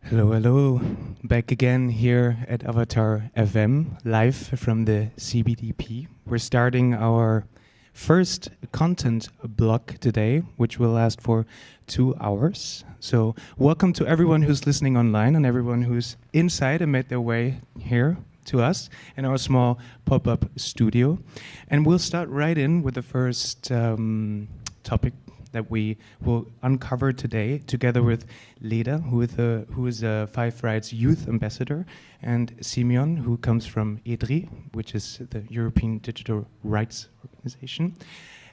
Hello, hello. Back again here at Avatar FM, live from the CPDP. We're starting our first content block today, which will last for 2 hours. So welcome to everyone who's listening online and everyone who's inside and made their way here to us in our small pop-up studio. And we'll start right in with the first topic that we will uncover today, together with Leda, who is a Five Rights Youth Ambassador, and Simeon, who comes from EDRI, which is the European Digital Rights Organization.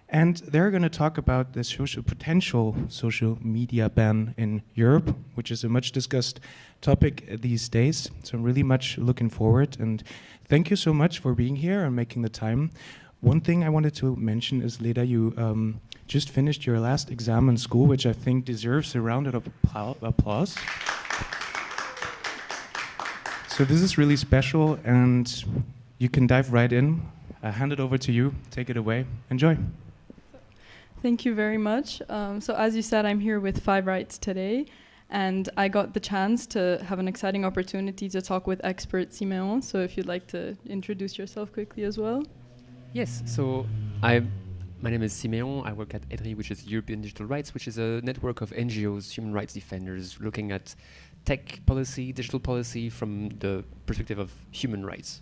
And they're going to talk about the potential social media ban in Europe, which is a much discussed topic these days. So I'm really much looking forward. And thank you so much for being here and making the time. One thing I wanted to mention is, Leda, you just finished your last exam in school, which I think deserves a round of applause. So this is really special, and you can dive right in. I hand it over to you. Take it away. Enjoy. Thank you very much. So as you said, I'm here with Five Rights today, and I got the chance to have an exciting opportunity to talk with expert Simeon. So if you'd like to introduce yourself quickly as well. Yes, so my name is Simeon. I work at EDRI, which is European Digital Rights, which is a network of NGOs, human rights defenders, looking at tech policy, digital policy from the perspective of human rights.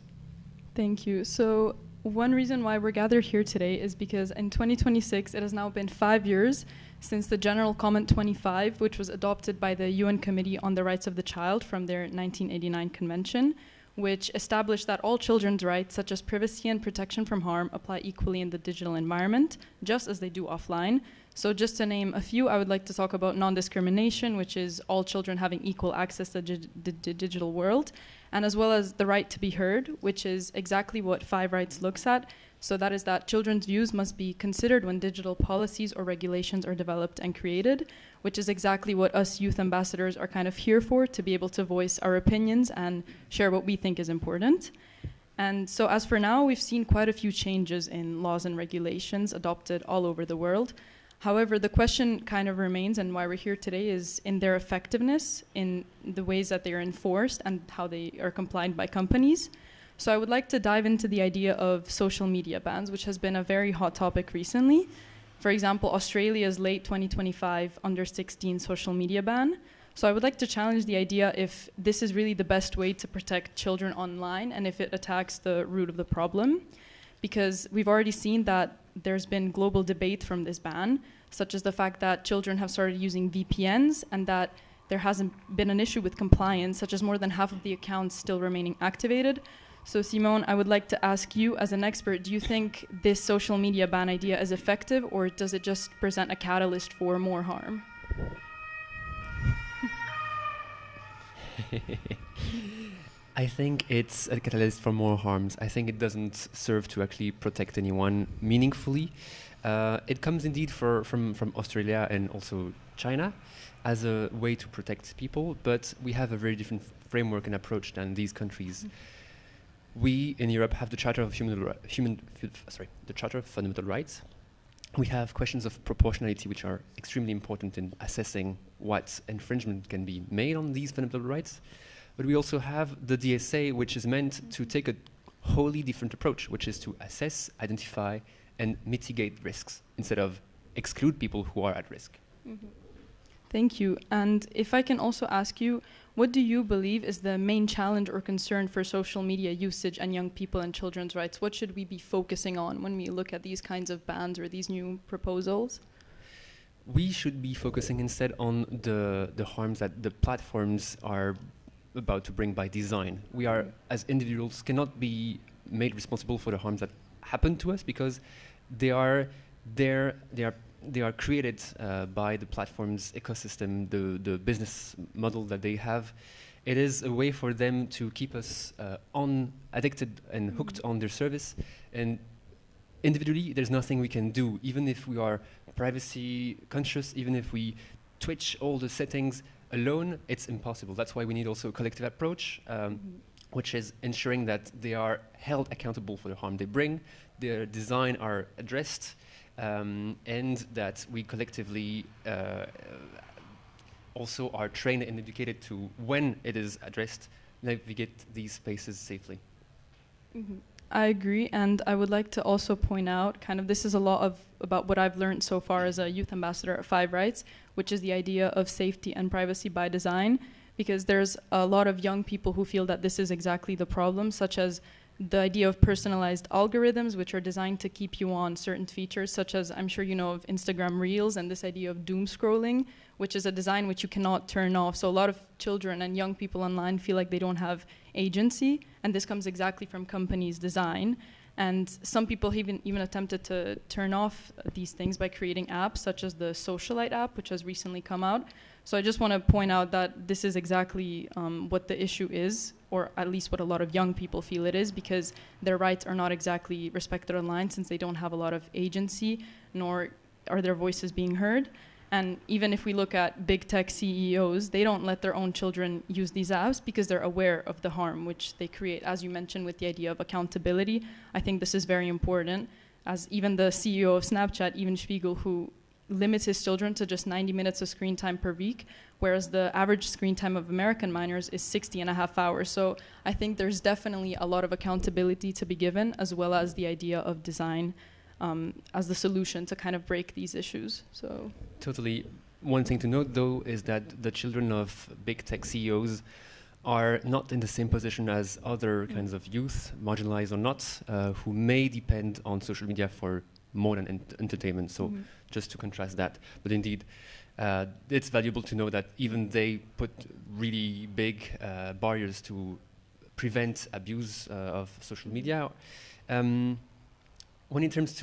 Thank you. So one reason why we're gathered here today is because in 2026, it has now been 5 years since the General Comment 25, which was adopted by the UN Committee on the Rights of the Child from their 1989 convention, which established that all children's rights, such as privacy and protection from harm, apply equally in the digital environment, just as they do offline. So just to name a few, I would like to talk about non-discrimination, which is all children having equal access to the digital world, and as well as the right to be heard, which is exactly what Five Rights looks at. So that is that children's views must be considered when digital policies or regulations are developed and created, which is exactly what us youth ambassadors are kind of here for, to be able to voice our opinions and share what we think is important. And so as for now, we've seen quite a few changes in laws and regulations adopted all over the world. However, the question kind of remains, and why we're here today, is in their effectiveness, in the ways that they are enforced and how they are complied by companies. So I would like to dive into the idea of social media bans, which has been a very hot topic recently. For example, Australia's late 2025 under-16 social media ban. So I would like to challenge the idea if this is really the best way to protect children online and if it attacks the root of the problem. Because we've already seen that there's been global debate from this ban, such as the fact that children have started using VPNs and that there hasn't been an issue with compliance, such as more than half of the accounts still remaining activated. So Simone, I would like to ask you as an expert, do you think this social media ban idea is effective, or does it just present a catalyst for more harm? I think it's a catalyst for more harms. I think it doesn't serve to actually protect anyone meaningfully. It comes indeed from Australia and also China as a way to protect people, but we have a very different framework and approach than these countries. We in Europe have the Charter of the Charter of Fundamental Rights. We have questions of proportionality, which are extremely important in assessing what infringement can be made on these fundamental rights. But we also have the DSA, which is meant to take a wholly different approach, which is to assess, identify, and mitigate risks instead of exclude people who are at risk. Mm-hmm. Thank you. And if I can also ask you, what do you believe is the main challenge or concern for social media usage and young people and children's rights? What should we be focusing on when we look at these kinds of bans or these new proposals? We should be focusing instead on the harms that the platforms are about to bring by design. We are, as individuals, cannot be made responsible for the harms that happen to us because they are created by the platform's ecosystem, the business model that they have. It is a way for them to keep us addicted and hooked on their service. And individually, there's nothing we can do, even if we are privacy conscious, even if we twitch all the settings alone, it's impossible. That's why we need also a collective approach, which is ensuring that they are held accountable for the harm they bring, their design are addressed, and that we collectively also are trained and educated to, when it is addressed, navigate these spaces safely. I agree, and I would like to also point out, kind of, this is a lot of about what I've learned so far as a youth ambassador at Five Rights, which is the idea of safety and privacy by design, because there's a lot of young people who feel that this is exactly the problem, such as the idea of personalized algorithms, which are designed to keep you on certain features, such as, I'm sure you know of Instagram Reels, and this idea of doom scrolling, which is a design which you cannot turn off. So a lot of children and young people online feel like they don't have agency, and this comes exactly from companies' design. And some people even attempted to turn off these things by creating apps, such as the Socialite app, which has recently come out. So I just want to point out that this is exactly what the issue is, or at least what a lot of young people feel it is, because their rights are not exactly respected online, since they don't have a lot of agency, nor are their voices being heard. And even if we look at big tech CEOs, they don't let their own children use these apps because they're aware of the harm which they create. As you mentioned, with the idea of accountability, I think this is very important, as even the CEO of Snapchat, Even Spiegel, who limits his children to just 90 minutes of screen time per week, whereas the average screen time of American minors is 60.5 hours. So I think there's definitely a lot of accountability to be given, as well as the idea of design as the solution to kind of break these issues. So totally. One thing to note, though, is that the children of big tech CEOs are not in the same position as other kinds of youth, marginalized or not, who may depend on social media for more than entertainment. So just to contrast that. But indeed, it's valuable to know that even they put really big barriers to prevent abuse of social media. When it comes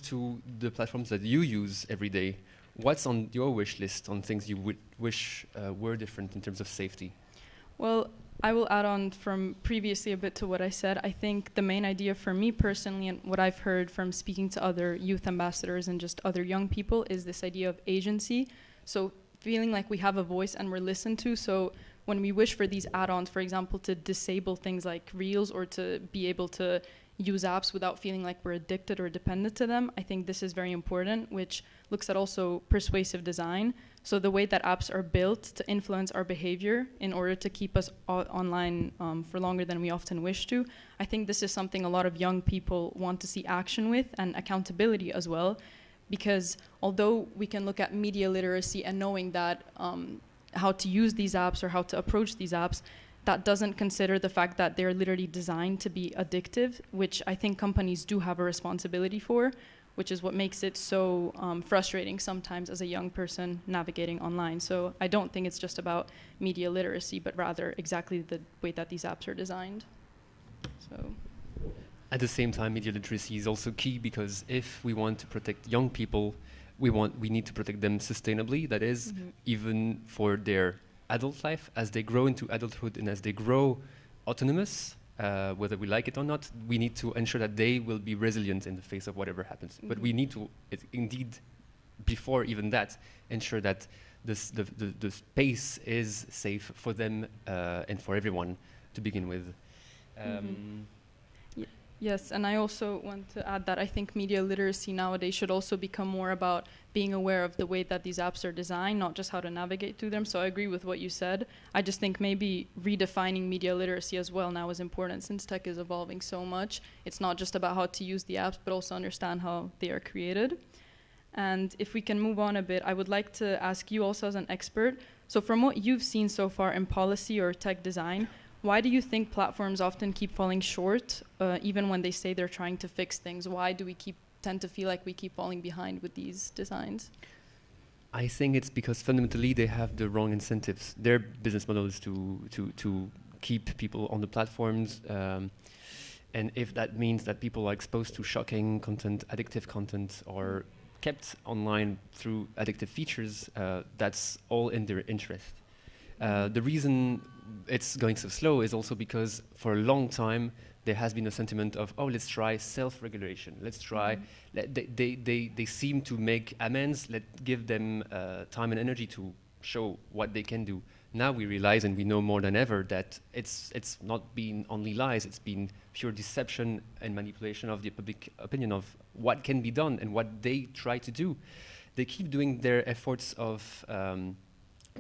to the platforms that you use every day, what's on your wish list on things you would wish were different in terms of safety? Well, I will add on from previously a bit to what I said. I think the main idea for me personally, and what I've heard from speaking to other youth ambassadors and just other young people, is this idea of agency. So feeling like we have a voice and we're listened to. So when we wish for these add-ons, for example, to disable things like Reels, or to be able to use apps without feeling like we're addicted or dependent to them, I think this is very important, which looks at also persuasive design. So the way that apps are built to influence our behavior in order to keep us online for longer than we often wish to. I think this is something a lot of young people want to see action with, and accountability as well, because although we can look at media literacy and knowing that how to use these apps or how to approach these apps, that doesn't consider the fact that they're literally designed to be addictive, which I think companies do have a responsibility for, which is what makes it so frustrating sometimes as a young person navigating online. So I don't think it's just about media literacy, but rather exactly the way that these apps are designed. So. At the same time, media literacy is also key, because if we want to protect young people, we need to protect them sustainably. That is, even for their adult life, as they grow into adulthood and as they grow autonomous, whether we like it or not, we need to ensure that they will be resilient in the face of whatever happens. But we need to, indeed, before even that, ensure that the space is safe for them and for everyone to begin with. Yes, and I also want to add that I think media literacy nowadays should also become more about being aware of the way that these apps are designed, not just how to navigate through them. So I agree with what you said. I just think maybe redefining media literacy as well now is important, since tech is evolving so much. It's not just about how to use the apps, but also understand how they are created. And if we can move on a bit, I would like to ask you also as an expert. So from what you've seen so far in policy or tech design, why do you think platforms often keep falling short, even when they say they're trying to fix things? Why do we tend to feel like we keep falling behind with these designs? I think it's because fundamentally they have the wrong incentives. Their business model is to keep people on the platforms, and if that means that people are exposed to shocking content, addictive content, or kept online through addictive features, that's all in their interest. The reason it's going so slow is also because for a long time there has been a sentiment of, oh, let's try self-regulation. Let's try. They seem to make amends. Let's give them time and energy to show what they can do. Now we realize, and we know more than ever, that it's not been only lies. It's been pure deception and manipulation of the public opinion of what can be done and what they try to do. They keep doing their efforts of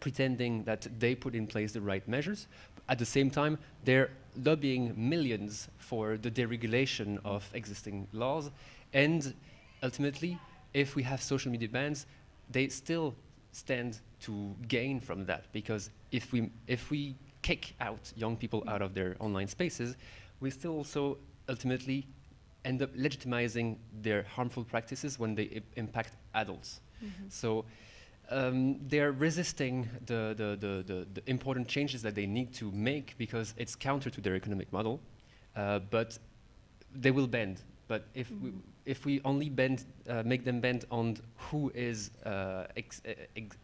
pretending that they put in place the right measures. At the same time, they're lobbying millions for the deregulation of existing laws. And ultimately, if we have social media bans, they still stand to gain from that, because if we kick out young people out of their online spaces, we still also ultimately end up legitimizing their harmful practices when they impact adults. So they're resisting the important changes that they need to make because it's counter to their economic model, but they will bend. But if we only make them bend on who is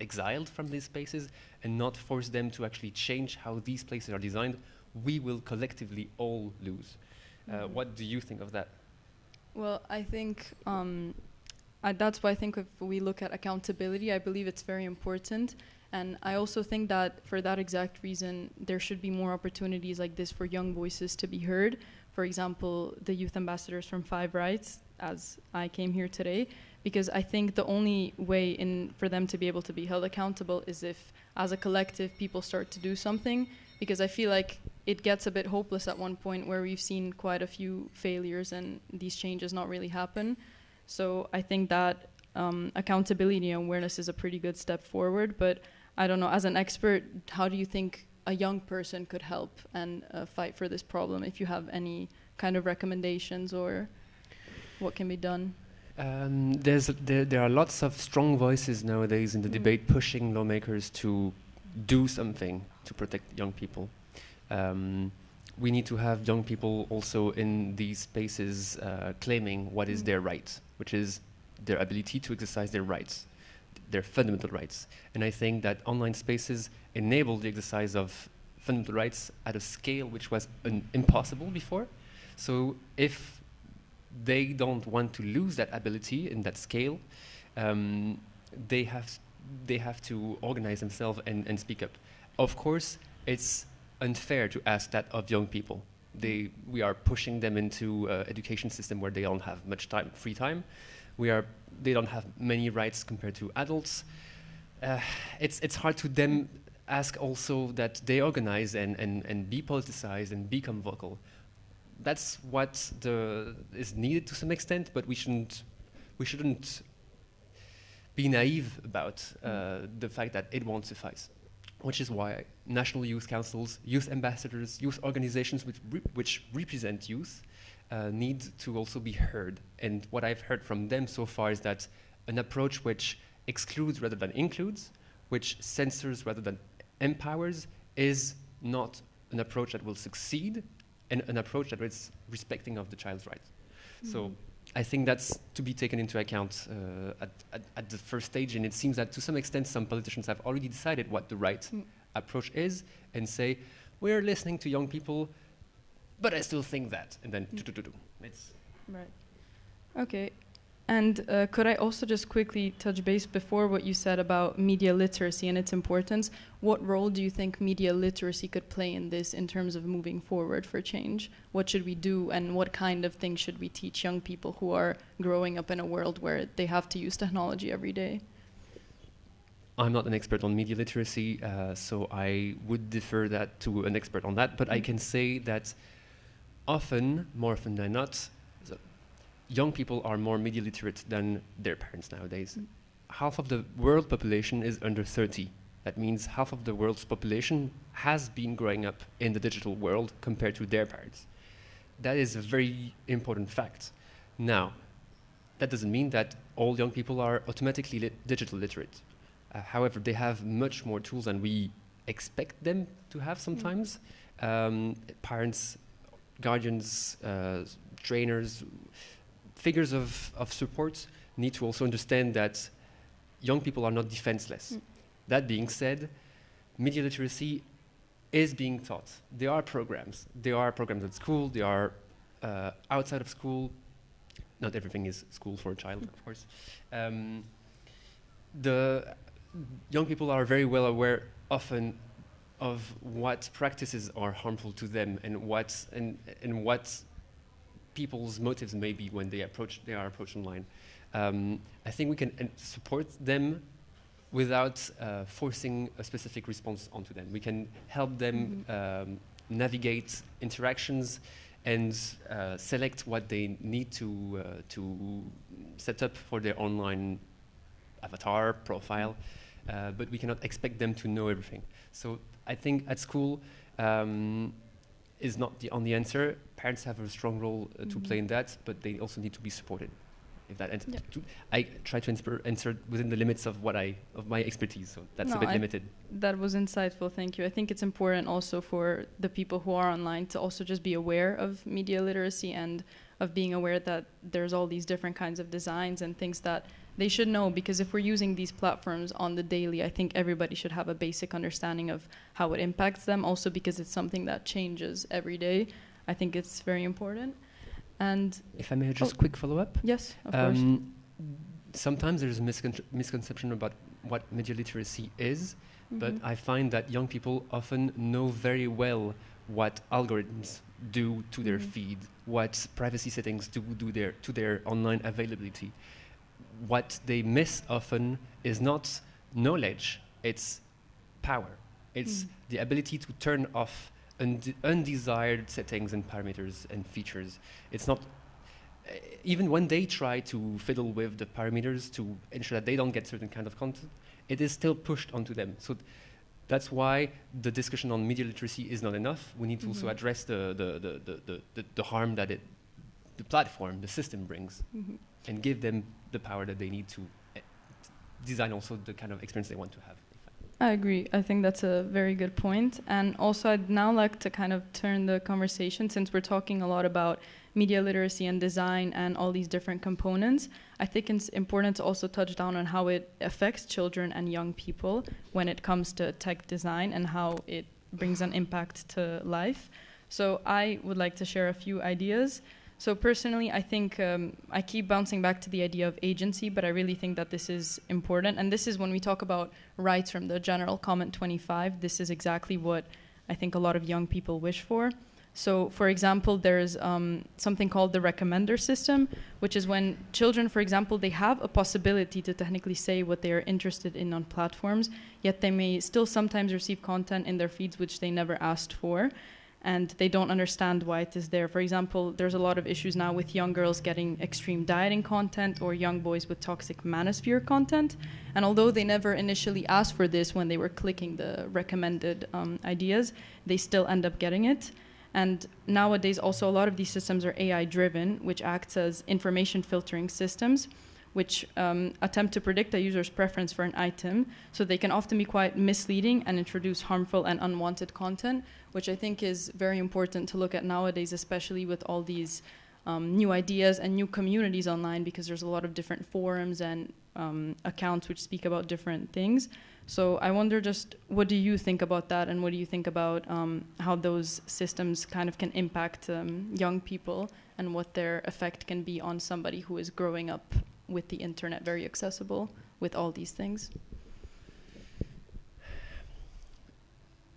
exiled from these spaces and not force them to actually change how these places are designed, we will collectively all lose. What do you think of that? Well, I think that's why I think if we look at accountability, I believe it's very important. And I also think that for that exact reason, there should be more opportunities like this for young voices to be heard. For example, the youth ambassadors from Five Rights, as I came here today, because I think the only way for them to be able to be held accountable is if, as a collective, people start to do something. Because I feel like it gets a bit hopeless at one point where we've seen quite a few failures and these changes not really happen. So I think that accountability and awareness is a pretty good step forward. But I don't know, as an expert, how do you think a young person could help and fight for this problem? If you have any kind of recommendations or what can be done? There are lots of strong voices nowadays in the debate pushing lawmakers to do something to protect young people. We need to have young people also in these spaces claiming what is their right, which is their ability to exercise their rights, their fundamental rights. And I think that online spaces enable the exercise of fundamental rights at a scale which was impossible before. So if they don't want to lose that ability in that scale, they have to organize themselves and speak up. Of course, it's unfair to ask that of young people. We are pushing them into an education system where they don't have much time, free time. They don't have many rights compared to adults. It's hard to them ask also that they organize and be politicized and become vocal. That's what is needed to some extent, but we shouldn't be naive about the fact that it won't suffice. Which is why national youth councils, youth ambassadors, youth organizations which represent youth need to also be heard. And what I've heard from them so far is that an approach which excludes rather than includes, which censors rather than empowers, is not an approach that will succeed, and an approach that is respecting of the child's rights. So I think that's to be taken into account at the first stage, and it seems that to some extent some politicians have already decided what the right approach is and say, we're listening to young people, but I still think that, and then it's right. Okay. And could I also just quickly touch base before what you said about media literacy and its importance? What role do you think media literacy could play in this in terms of moving forward for change? What should we do, and what kind of things should we teach young people who are growing up in a world where they have to use technology every day? I'm not an expert on media literacy, so I would defer that to an expert on that, but I can say that more often than not, young people are more media literate than their parents nowadays. Half of the world population is under 30. That means half of the world's population has been growing up in the digital world compared to their parents. That is a very important fact. Now, that doesn't mean that all young people are automatically digital literate. However, they have much more tools than we expect them to have sometimes. Parents, guardians, trainers, figures of support need to also understand that young people are not defenseless. That being said, media literacy is being taught. There are programs. There are programs at school. There are outside of school. Not everything is school for a child, of course. The young people are very well aware often of what practices are harmful to them and what people's motives may be when they are approached online. I think we can support them without forcing a specific response onto them. We can help them navigate interactions and select what they need to set up for their online avatar profile, but we cannot expect them to know everything. So I think at school is not the only answer. Parents have a strong role to play in that, but they also need to be supported. If that I try to answer within the limits of my expertise, so that's a bit limited. That was insightful, thank you. I think it's important also for the people who are online to also just be aware of media literacy and of being aware that there's all these different kinds of designs and things that they should know, because if we're using these platforms on the daily, I think everybody should have a basic understanding of how it impacts them, also because it's something that changes every day. I think it's very important. And if I may just quick follow-up? Yes, of course. Sometimes there's a misconception about what media literacy is, but I find that young people often know very well what algorithms do to their feed, what privacy settings do to their online availability. What they miss often is not knowledge, it's power. It's the ability to turn off undesired settings and parameters and features. It's not, even when they try to fiddle with the parameters to ensure that they don't get certain kind of content, it is still pushed onto them. So that's why the discussion on media literacy is not enough. We need to also address the harm that the platform, the system brings, and give them the power that they need to design also the kind of experience they want to have. I agree. I think that's a very good point. And also I'd now like to kind of turn the conversation, since we're talking a lot about media literacy and design and all these different components, I think it's important to also touch down on how it affects children and young people when it comes to tech design and how it brings an impact to life. So I would like to share a few ideas. So personally, I think I keep bouncing back to the idea of agency, but I really think that this is important. And this is when we talk about rights from the General Comment 25, this is exactly what I think a lot of young people wish for. So, for example, there's something called the recommender system, which is when children, for example, they have a possibility to technically say what they are interested in on platforms, yet they may still sometimes receive content in their feeds which they never asked for. And they don't understand why it is there. For example, there's a lot of issues now with young girls getting extreme dieting content or young boys with toxic manosphere content. And although they never initially asked for this when they were clicking the recommended ideas, they still end up getting it. And nowadays also a lot of these systems are AI driven, which acts as information filtering systems, which attempt to predict a user's preference for an item. So they can often be quite misleading and introduce harmful and unwanted content, which I think is very important to look at nowadays, especially with all these new ideas and new communities online, because there's a lot of different forums and accounts which speak about different things. So I wonder just, what do you think about that, and what do you think about how those systems kind of can impact young people and what their effect can be on somebody who is growing up with the internet very accessible with all these things?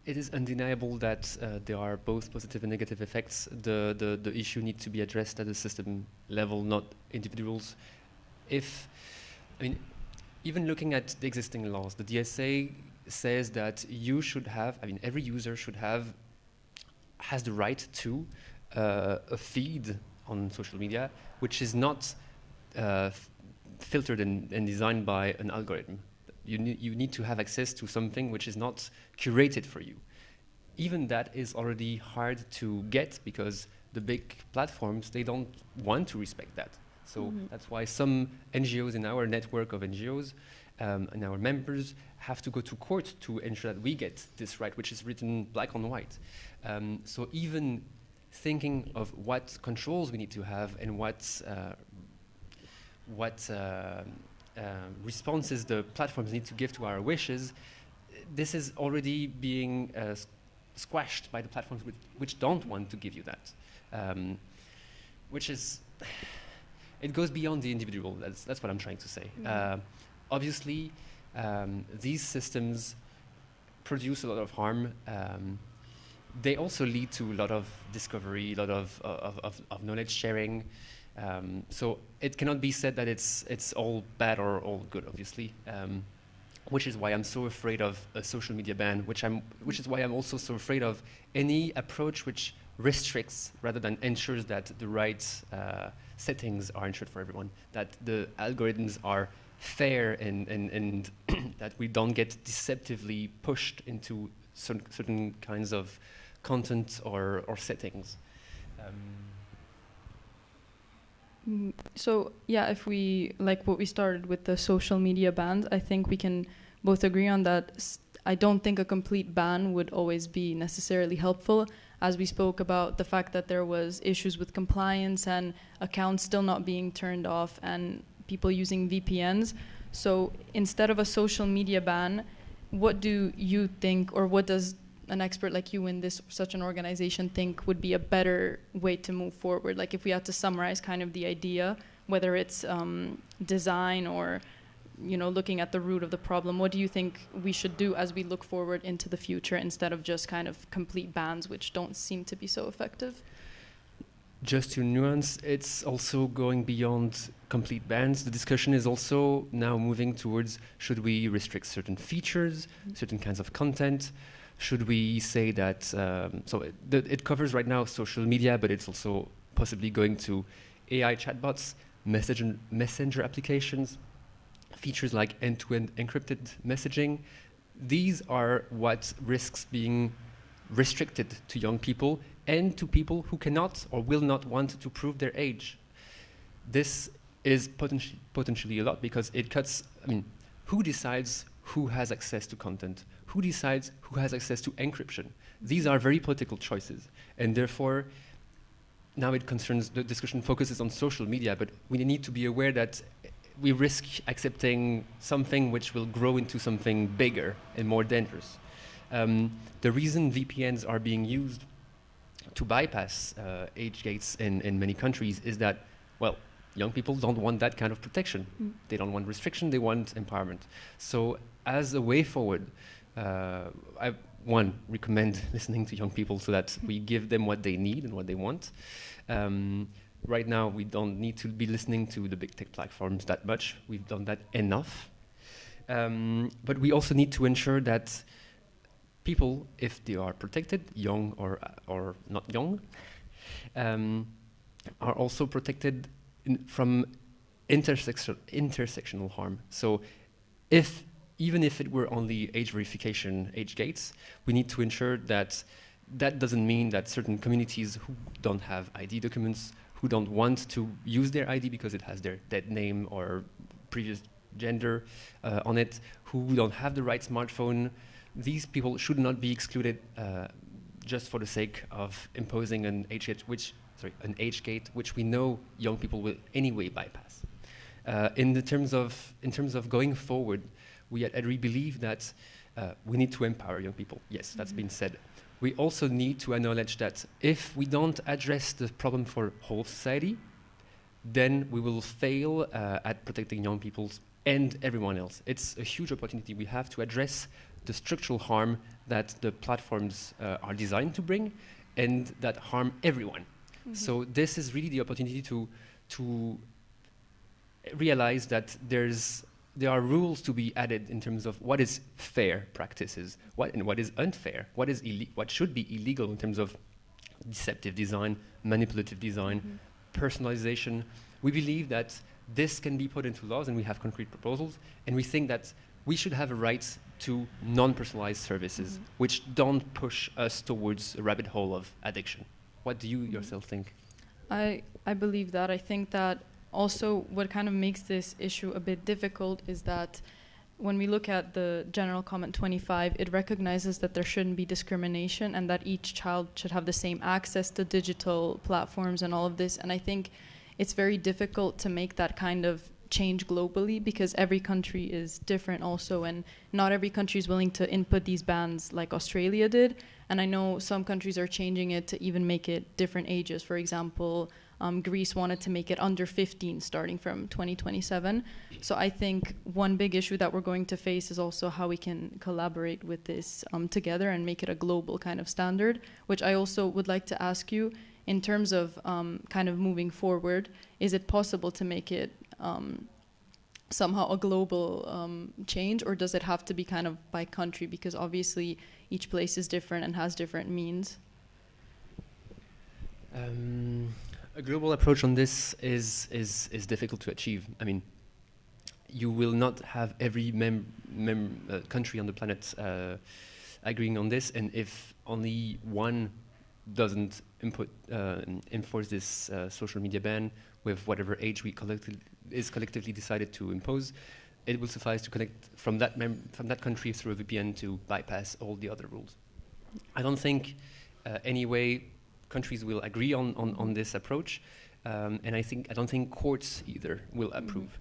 It is undeniable that there are both positive and negative effects. The issue needs to be addressed at the system level, not individuals. Even looking at the existing laws, the DSA says that you should have, every user has the right to a feed on social media, which is not filtered and designed by an algorithm. You need to have access to something which is not curated for you. Even that is already hard to get, because the big platforms, they don't want to respect that. So that's why some NGOs in our network of NGOs and our members have to go to court to ensure that we get this right, which is written black on white. So even thinking of what controls we need to have and what responses the platforms need to give to our wishes, this is already being squashed by the platforms which don't want to give you that, which is, it goes beyond the individual. That's what I'm trying to say. Obviously, these systems produce a lot of harm. They also lead to a lot of discovery, a lot of knowledge sharing. So it cannot be said that it's all bad or all good, obviously. which is why I'm so afraid of a social media ban, which is why I'm also so afraid of any approach which restricts rather than ensures that the right settings are ensured for everyone, that the algorithms are fair and that we don't get deceptively pushed into certain kinds of content or settings. So yeah, if we like what we started with the social media bans, I think we can both agree on that. I don't think a complete ban would always be necessarily helpful, as we spoke about the fact that there was issues with compliance and accounts still not being turned off and people using VPNs. So instead of a social media ban, what do you think, or what does an expert like you in such an organization think would be a better way to move forward? Like if we had to summarize kind of the idea, whether it's design or looking at the root of the problem, what do you think we should do as we look forward into the future instead of just kind of complete bans, which don't seem to be so effective? Just to nuance, it's also going beyond complete bans. The discussion is also now moving towards, should we restrict certain features, certain kinds of content? Should we say that, it covers right now social media, but it's also possibly going to AI chatbots, messenger applications, features like end-to-end encrypted messaging. These are what risks being restricted to young people and to people who cannot or will not want to prove their age. This is potentially a lot because it cuts, who decides who has access to content? Who decides who has access to encryption? These are very political choices, and therefore now it concerns, the discussion focuses on social media, but we need to be aware that we risk accepting something which will grow into something bigger and more dangerous. The reason VPNs are being used to bypass age gates in many countries is that, well, young people don't want that kind of protection. They don't want restriction, they want empowerment. So as a way forward, I recommend listening to young people so that we give them what they need and what they want. Right now, we don't need to be listening to the big tech platforms that much. We've done that enough. But we also need to ensure that people, if they are protected, young or not young, are also protected from intersectional harm. So even if it were only age verification, age gates, we need to ensure that that doesn't mean that certain communities who don't have ID documents, who don't want to use their ID because it has their dead name or previous gender on it, who don't have the right smartphone, these people should not be excluded just for the sake of imposing an age gate, which we know young people will anyway bypass. In terms of going forward, we at EDRI believe that we need to empower young people. Yes, that's been said. We also need to acknowledge that if we don't address the problem for whole society, then we will fail at protecting young people and everyone else. It's a huge opportunity. We have to address the structural harm that the platforms are designed to bring and that harm everyone. So this is really the opportunity to realize that there are rules to be added in terms of what is fair practices, what is unfair, what should be illegal in terms of deceptive design, manipulative design, personalization. We believe that this can be put into laws, and we have concrete proposals, and we think that we should have a right to non-personalized services, which don't push us towards a rabbit hole of addiction. What do you yourself think? I believe that. I think that also what kind of makes this issue a bit difficult is that when we look at the General Comment 25, it recognizes that there shouldn't be discrimination and that each child should have the same access to digital platforms and all of this. And I think it's very difficult to make that kind of change globally because every country is different also, and not every country is willing to input these bans like Australia did. And I know some countries are changing it to even make it different ages. For example, Greece wanted to make it under 15 starting from 2027. So I think one big issue that we're going to face is also how we can collaborate with this together and make it a global kind of standard, which I also would like to ask you in terms of kind of moving forward, is it possible to make it somehow a global change, or does it have to be kind of by country? Because obviously each place is different and has different means. A global approach on this is difficult to achieve. I mean, you will not have every country on the planet agreeing on this, and if only one doesn't enforce this social media ban with whatever age we collectively decided to impose, it will suffice to connect from that country through a VPN to bypass all the other rules. I don't think anyway countries will agree on this approach, and I don't think courts either will approve.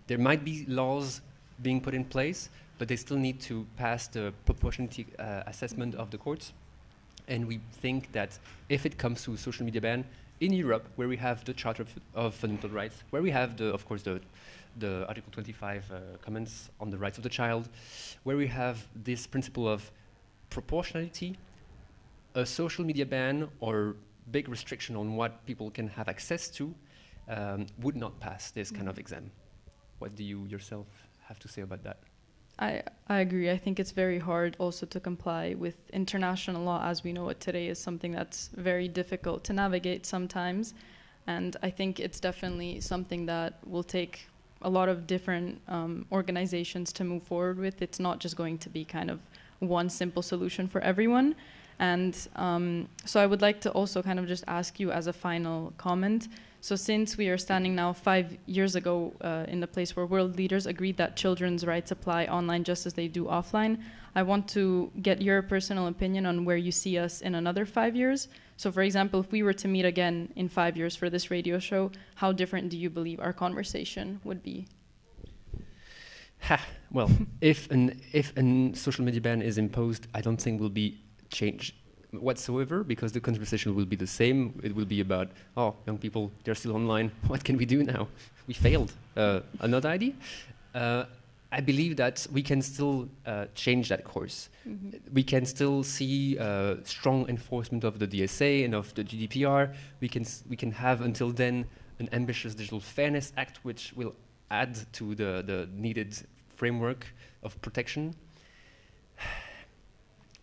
There might be laws being put in place, but they still need to pass the proportionality assessment of the courts. And we think that if it comes to social media ban in Europe, where we have the Charter of Fundamental Rights, where we have of course the Article 25 comments on the rights of the child, where we have this principle of proportionality, a social media ban or big restriction on what people can have access to would not pass this kind of exam. What do you yourself have to say about that? I agree. I think it's very hard also to comply with international law as we know it today is something that's very difficult to navigate sometimes. And I think it's definitely something that will take a lot of different organizations to move forward with. It's not just going to be kind of one simple solution for everyone. And so I would like to also kind of just ask you as a final comment. So since we are standing now 5 years ago in the place where world leaders agreed that children's rights apply online just as they do offline, I want to get your personal opinion on where you see us in another 5 years. So for example, if we were to meet again in 5 years for this radio show, how different do you believe our conversation would be? Well, if an social media ban is imposed, I don't think will be changed whatsoever, because the conversation will be the same. It will be about, oh, young people, they're still online. What can we do now? We failed. Another idea? I believe that we can still change that course. Mm-hmm. We can still see strong enforcement of the DSA and of the GDPR. We can have until then an ambitious Digital Fairness Act, which will add to the needed framework of protection.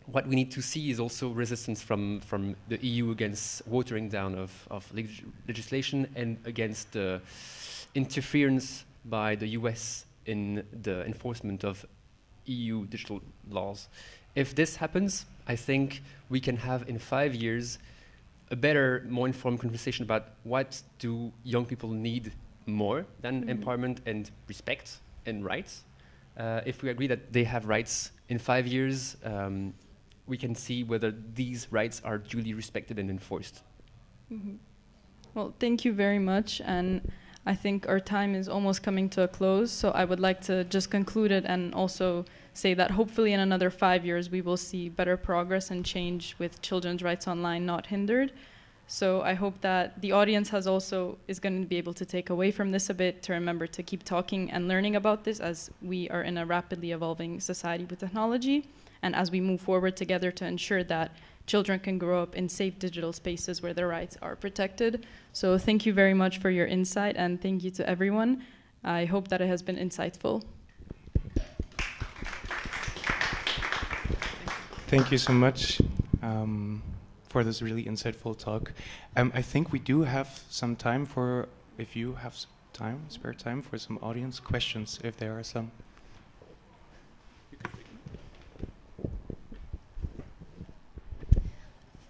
What we need to see is also resistance from the EU against watering down of legislation and against the interference by the US in the enforcement of EU digital laws. If this happens, I think we can have in 5 years a better, more informed conversation about what do young people need more than empowerment and respect and rights. If we agree that they have rights in 5 years, we can see whether these rights are duly respected and enforced. Mm-hmm. Well, thank you very much. And I think our time is almost coming to a close. So I would like to just conclude it and also say that hopefully in another 5 years, we will see better progress and change with children's rights online not hindered. So I hope that the audience is going to be able to take away from this a bit, to remember to keep talking and learning about this as we are in a rapidly evolving society with technology. And as we move forward together to ensure that children can grow up in safe digital spaces where their rights are protected. So thank you very much for your insight, and thank you to everyone. I hope that it has been insightful. Thank you so much for this really insightful talk. I think we do have some time for, if you have some spare time for some audience questions, if there are some.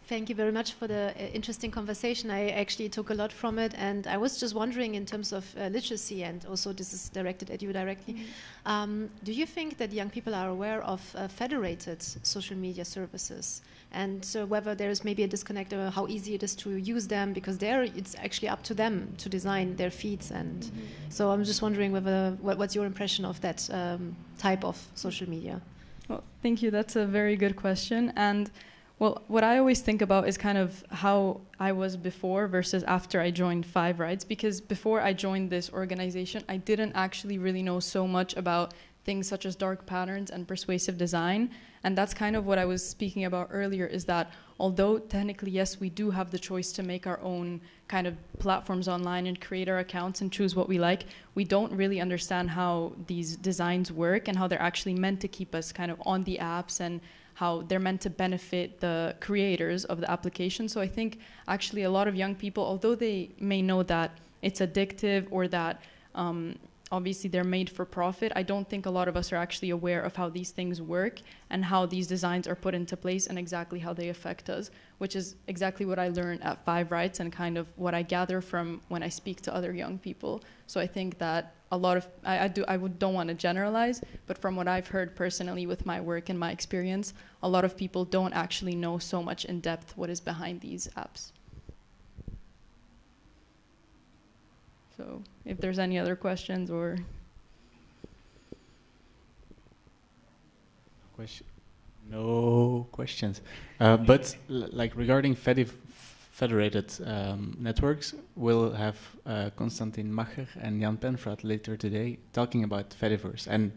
Thank you very much for the interesting conversation. I actually took a lot from it, and I was just wondering in terms of literacy, and also this is directed at you directly. Do you think that young people are aware of federated social media services, and so whether there is maybe a disconnect or how easy it is to use them, because there it's actually up to them to design their feeds, and so I'm just wondering whether what's your impression of that type of social media? Well, thank you. That's a very good question. And well, what I always think about is kind of how I was before versus after I joined Five Rights, because before I joined this organization, I didn't actually really know so much about things such as dark patterns and persuasive design. And that's kind of what I was speaking about earlier, is that although technically, yes, we do have the choice to make our own kind of platforms online and create our accounts and choose what we like, we don't really understand how these designs work and how they're actually meant to keep us kind of on the apps and how they're meant to benefit the creators of the application. So I think actually a lot of young people, although they may know that it's addictive or that obviously they're made for profit, I don't think a lot of us are actually aware of how these things work and how these designs are put into place and exactly how they affect us, which is exactly what I learned at 5 Rights and kind of what I gather from when I speak to other young people. So I think that a lot of, don't want to generalize, but from what I've heard personally with my work and my experience, a lot of people don't actually know so much in depth what is behind these apps. So if there's any other questions or... No questions. But like regarding federated networks, we'll have Konstantin Macher and Jan Penfrat later today talking about Fediverse and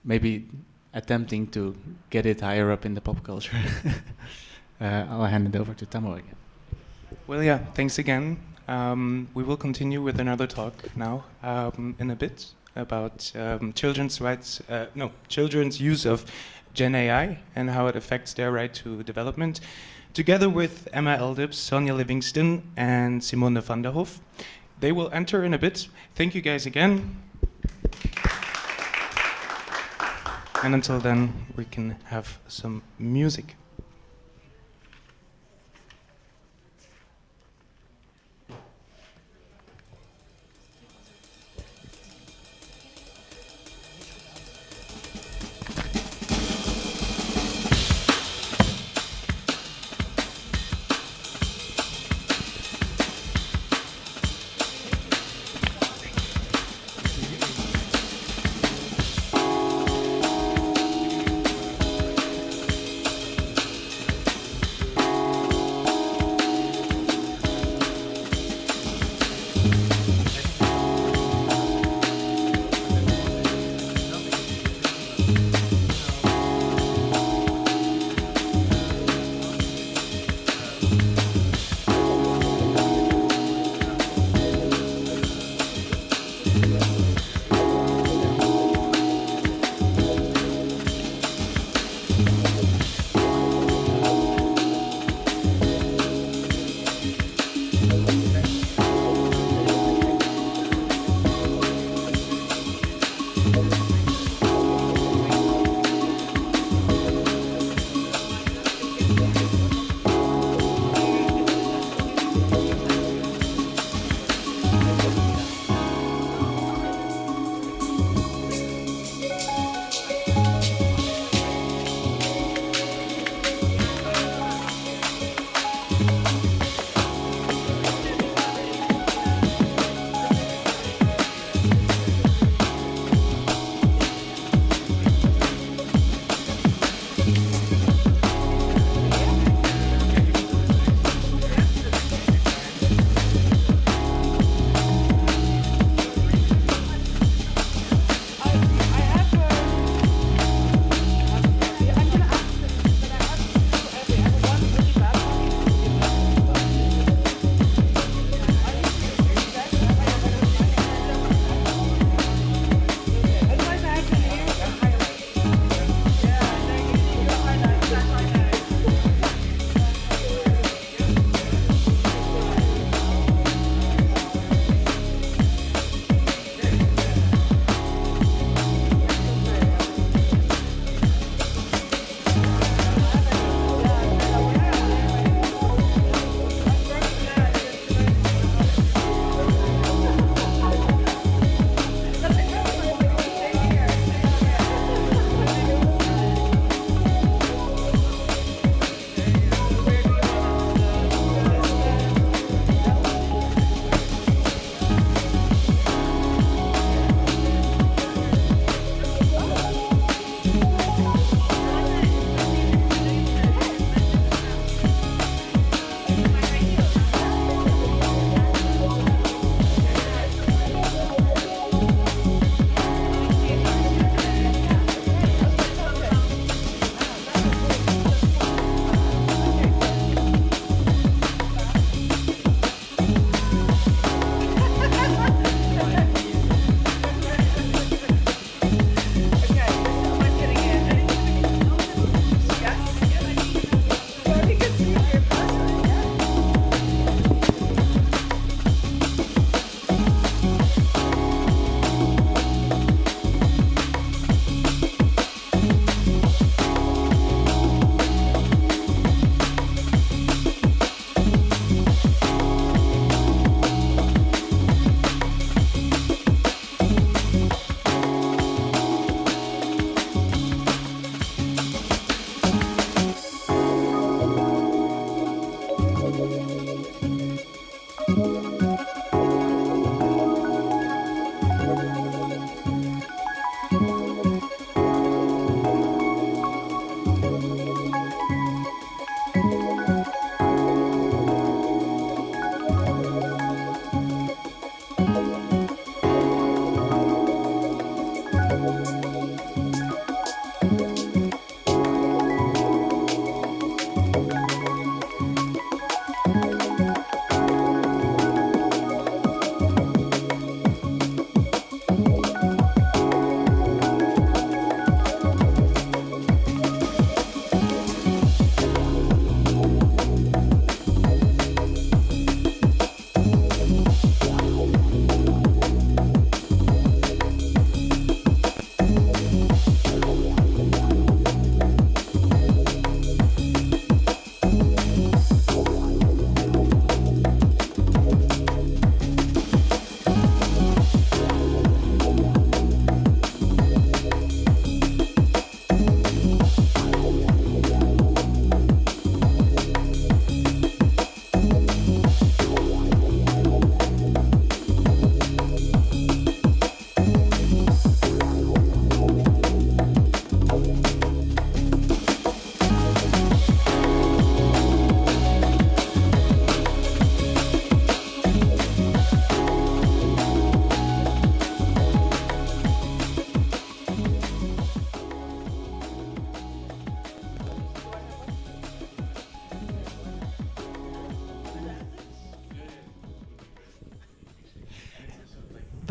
maybe attempting to get it higher up in the pop culture. I'll hand it over to Tammo again. Well, yeah, thanks again. We will continue with another talk now in a bit about children's use of GenAI and how it affects their right to development, together with Emma Aldibs, Sonia Livingstone, and Simone van der Hof. They will enter in a bit. Thank you guys again. And until then, we can have some music.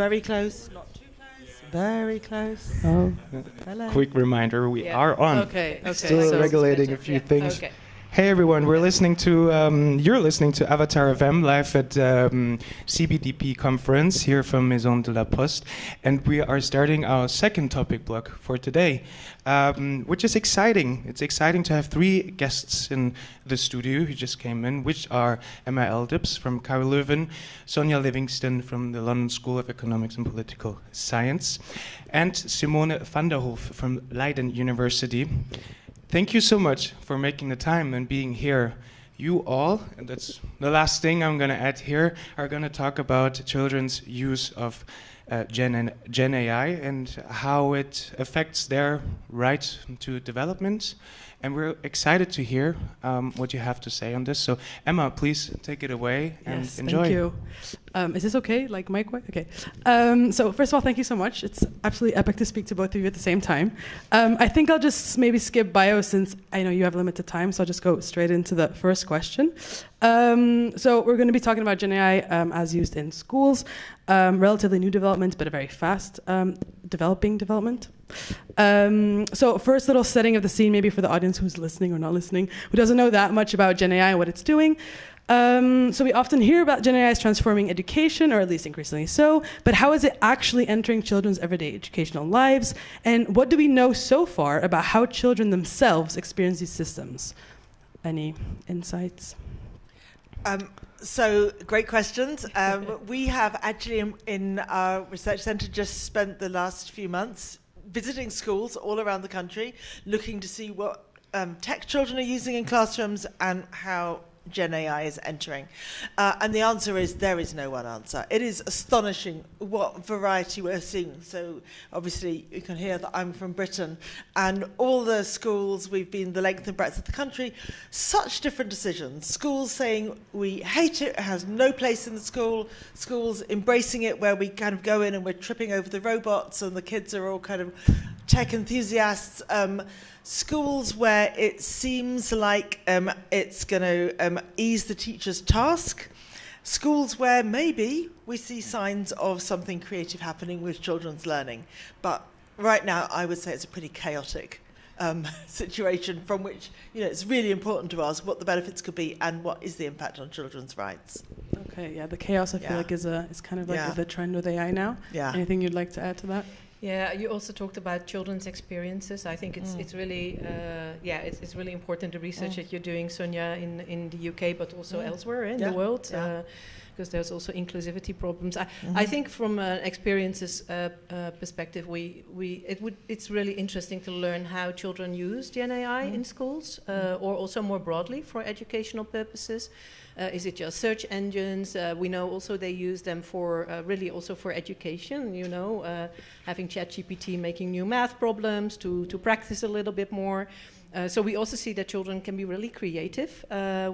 very close. Not too close. Very close. Oh, Hello. quick reminder, we are on. Okay. Still so regulating a few things. Okay. Hey everyone, you're listening to Avatar FM live at CPDP conference here from Maison de la Poste, and we are starting our second topic block for today, which is exciting. It's exciting to have 3 guests in the studio who just came in, which are Emma Aldibs from KU Leuven, Sonia Livingstone from the London School of Economics and Political Science, and Simone van der Hoef from Leiden University. Thank you so much for making the time and being here. You all, and that's the last thing I'm going to add here, are going to talk about children's use of GenAI and how it affects their right to development. And we're excited to hear what you have to say on this. So Emma, please take it away and enjoy. Thank you. Is this okay? Like mic way? Okay. So first of all, thank you so much. It's absolutely epic to speak to both of you at the same time. I think I'll just maybe skip bio since I know you have limited time. So I'll just go straight into the first question. So we're going to be talking about GenAI as used in schools. Relatively new development, but a very fast developing development. So first little setting of the scene maybe for the audience who's listening or not listening, who doesn't know that much about GenAI and what it's doing. So we often hear about GenAI as transforming education, or at least increasingly so, but how is it actually entering children's everyday educational lives? And what do we know so far about how children themselves experience these systems? Any insights? So, great questions. We have actually in our research centre just spent the last few months visiting schools all around the country, looking to see what tech children are using in classrooms and how GenAI is entering. And the answer is there is no one answer. It is astonishing what variety we're seeing. So obviously you can hear that I'm from Britain, and all the schools, we've been the length and breadth of the country, such different decisions. Schools saying we hate it has no place in the school, schools embracing it where we kind of go in and we're tripping over the robots and the kids are all kind of tech enthusiasts. Schools where it seems like it's going to ease the teacher's task. Schools where maybe we see signs of something creative happening with children's learning. But right now, I would say it's a pretty chaotic situation from which it's really important to ask what the benefits could be and what is the impact on children's rights. Okay, yeah, the chaos I feel like is kind of like the trend with AI now. Yeah. Anything you'd like to add to that? Yeah, you also talked about children's experiences. I think it's really it's really important, the research that you're doing, Sonia, in the UK, but also elsewhere in the world, because there's also inclusivity problems. I think from an experiences perspective, it's really interesting to learn how children use GenAI in schools, or also more broadly for educational purposes. Is it just search engines? We know also they use them for really also for education, having ChatGPT making new math problems to practice a little bit more. So we also see that children can be really creative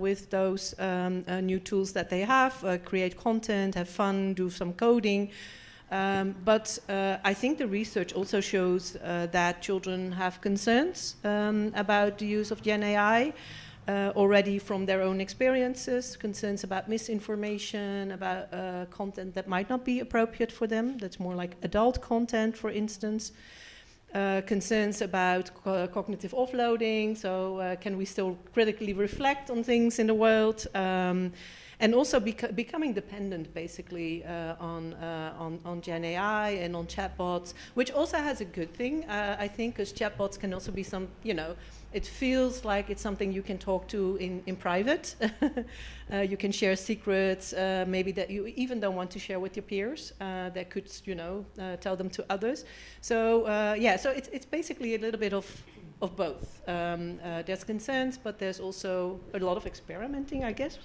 with those new tools that they have, create content, have fun, do some coding. But I think the research also shows that children have concerns about the use of GenAI. Already from their own experiences, concerns about misinformation, about content that might not be appropriate for them. That's more like adult content, for instance. Concerns about cognitive offloading. So can we still critically reflect on things in the world? And also becoming dependent, basically, on GenAI and on chatbots, which also has a good thing, I think, because chatbots can also be some, it feels like it's something you can talk to in private. You can share secrets, maybe that you even don't want to share with your peers, that could, tell them to others. So, so it's basically a little bit of both. There's concerns, but there's also a lot of experimenting, I guess.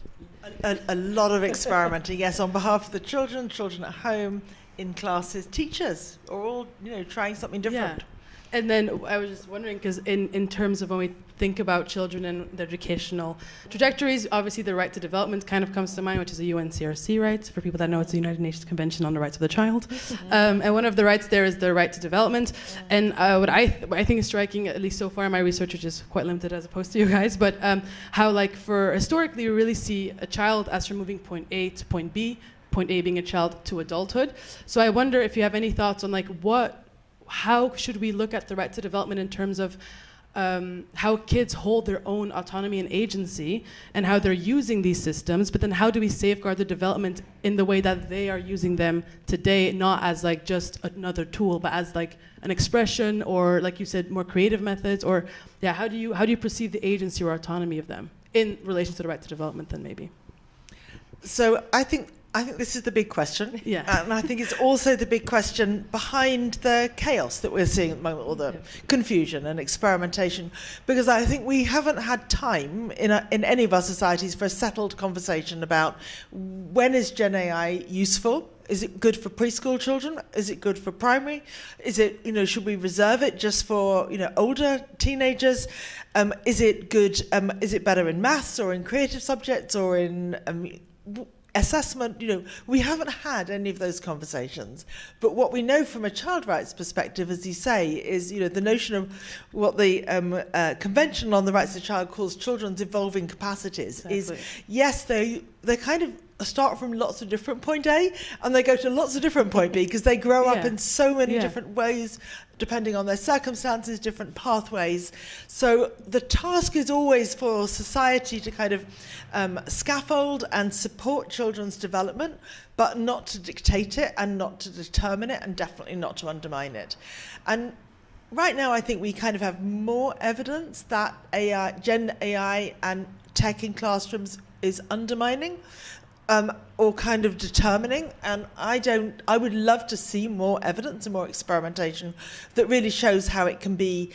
A lot of experimenting, yes, on behalf of the children at home, in classes, teachers are all, trying something different. Yeah. And then I was just wondering, because in terms of when we think about children and their educational trajectories, obviously the right to development kind of comes to mind, which is a UNCRC right. For people that know, it's the United Nations Convention on the Rights of the Child. And one of the rights there is the right to development. And what I think is striking, at least so far in my research, which is quite limited as opposed to you guys, but how for historically we really see a child as from moving point A to point B, point A being a child to adulthood. So I wonder if you have any thoughts on like how should we look at the right to development in terms of how kids hold their own autonomy and agency and how they're using these systems, but then how do we safeguard the development in the way that they are using them today, not as like just another tool, but as like an expression or, like you said, more creative methods, or how do you perceive the agency or autonomy of them in relation to the right to development then maybe? So I think this is the big question. Yeah. And I think it's also the big question behind the chaos that we're seeing at the moment, or the confusion and experimentation, because I think we haven't had time in any of our societies for a settled conversation about when is GenAI useful. Is it good for preschool children? Is it good for primary? Is it, should we reserve it just for, older teenagers? Is it good? Is it better in maths or in creative subjects or in assessment? We haven't had any of those conversations. But what we know from a child rights perspective, as you say, is the notion of what the Convention on the Rights of the Child calls children's evolving capacities. Exactly. Is yes, they kind of start from lots of different point A and they go to lots of different point B because they grow up in so many different ways depending on their circumstances, different pathways. So the task is always for society to kind of scaffold and support children's development, but not to dictate it and not to determine it, and definitely not to undermine it. And right now I think we kind of have more evidence that Gen AI and tech in classrooms is undermining or kind of determining, and I would love to see more evidence and more experimentation that really shows how it can be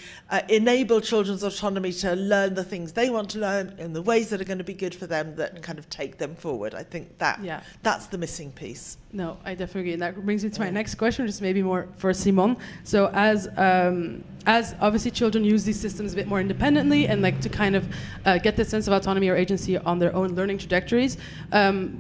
enable children's autonomy to learn the things they want to learn in the ways that are going to be good for them, that kind of take them forward. I think that's the missing piece. No, I definitely agree. And that brings me to my next question, which is maybe more for Simon. So as obviously children use these systems a bit more independently and like to kind of get this sense of autonomy or agency on their own learning trajectories,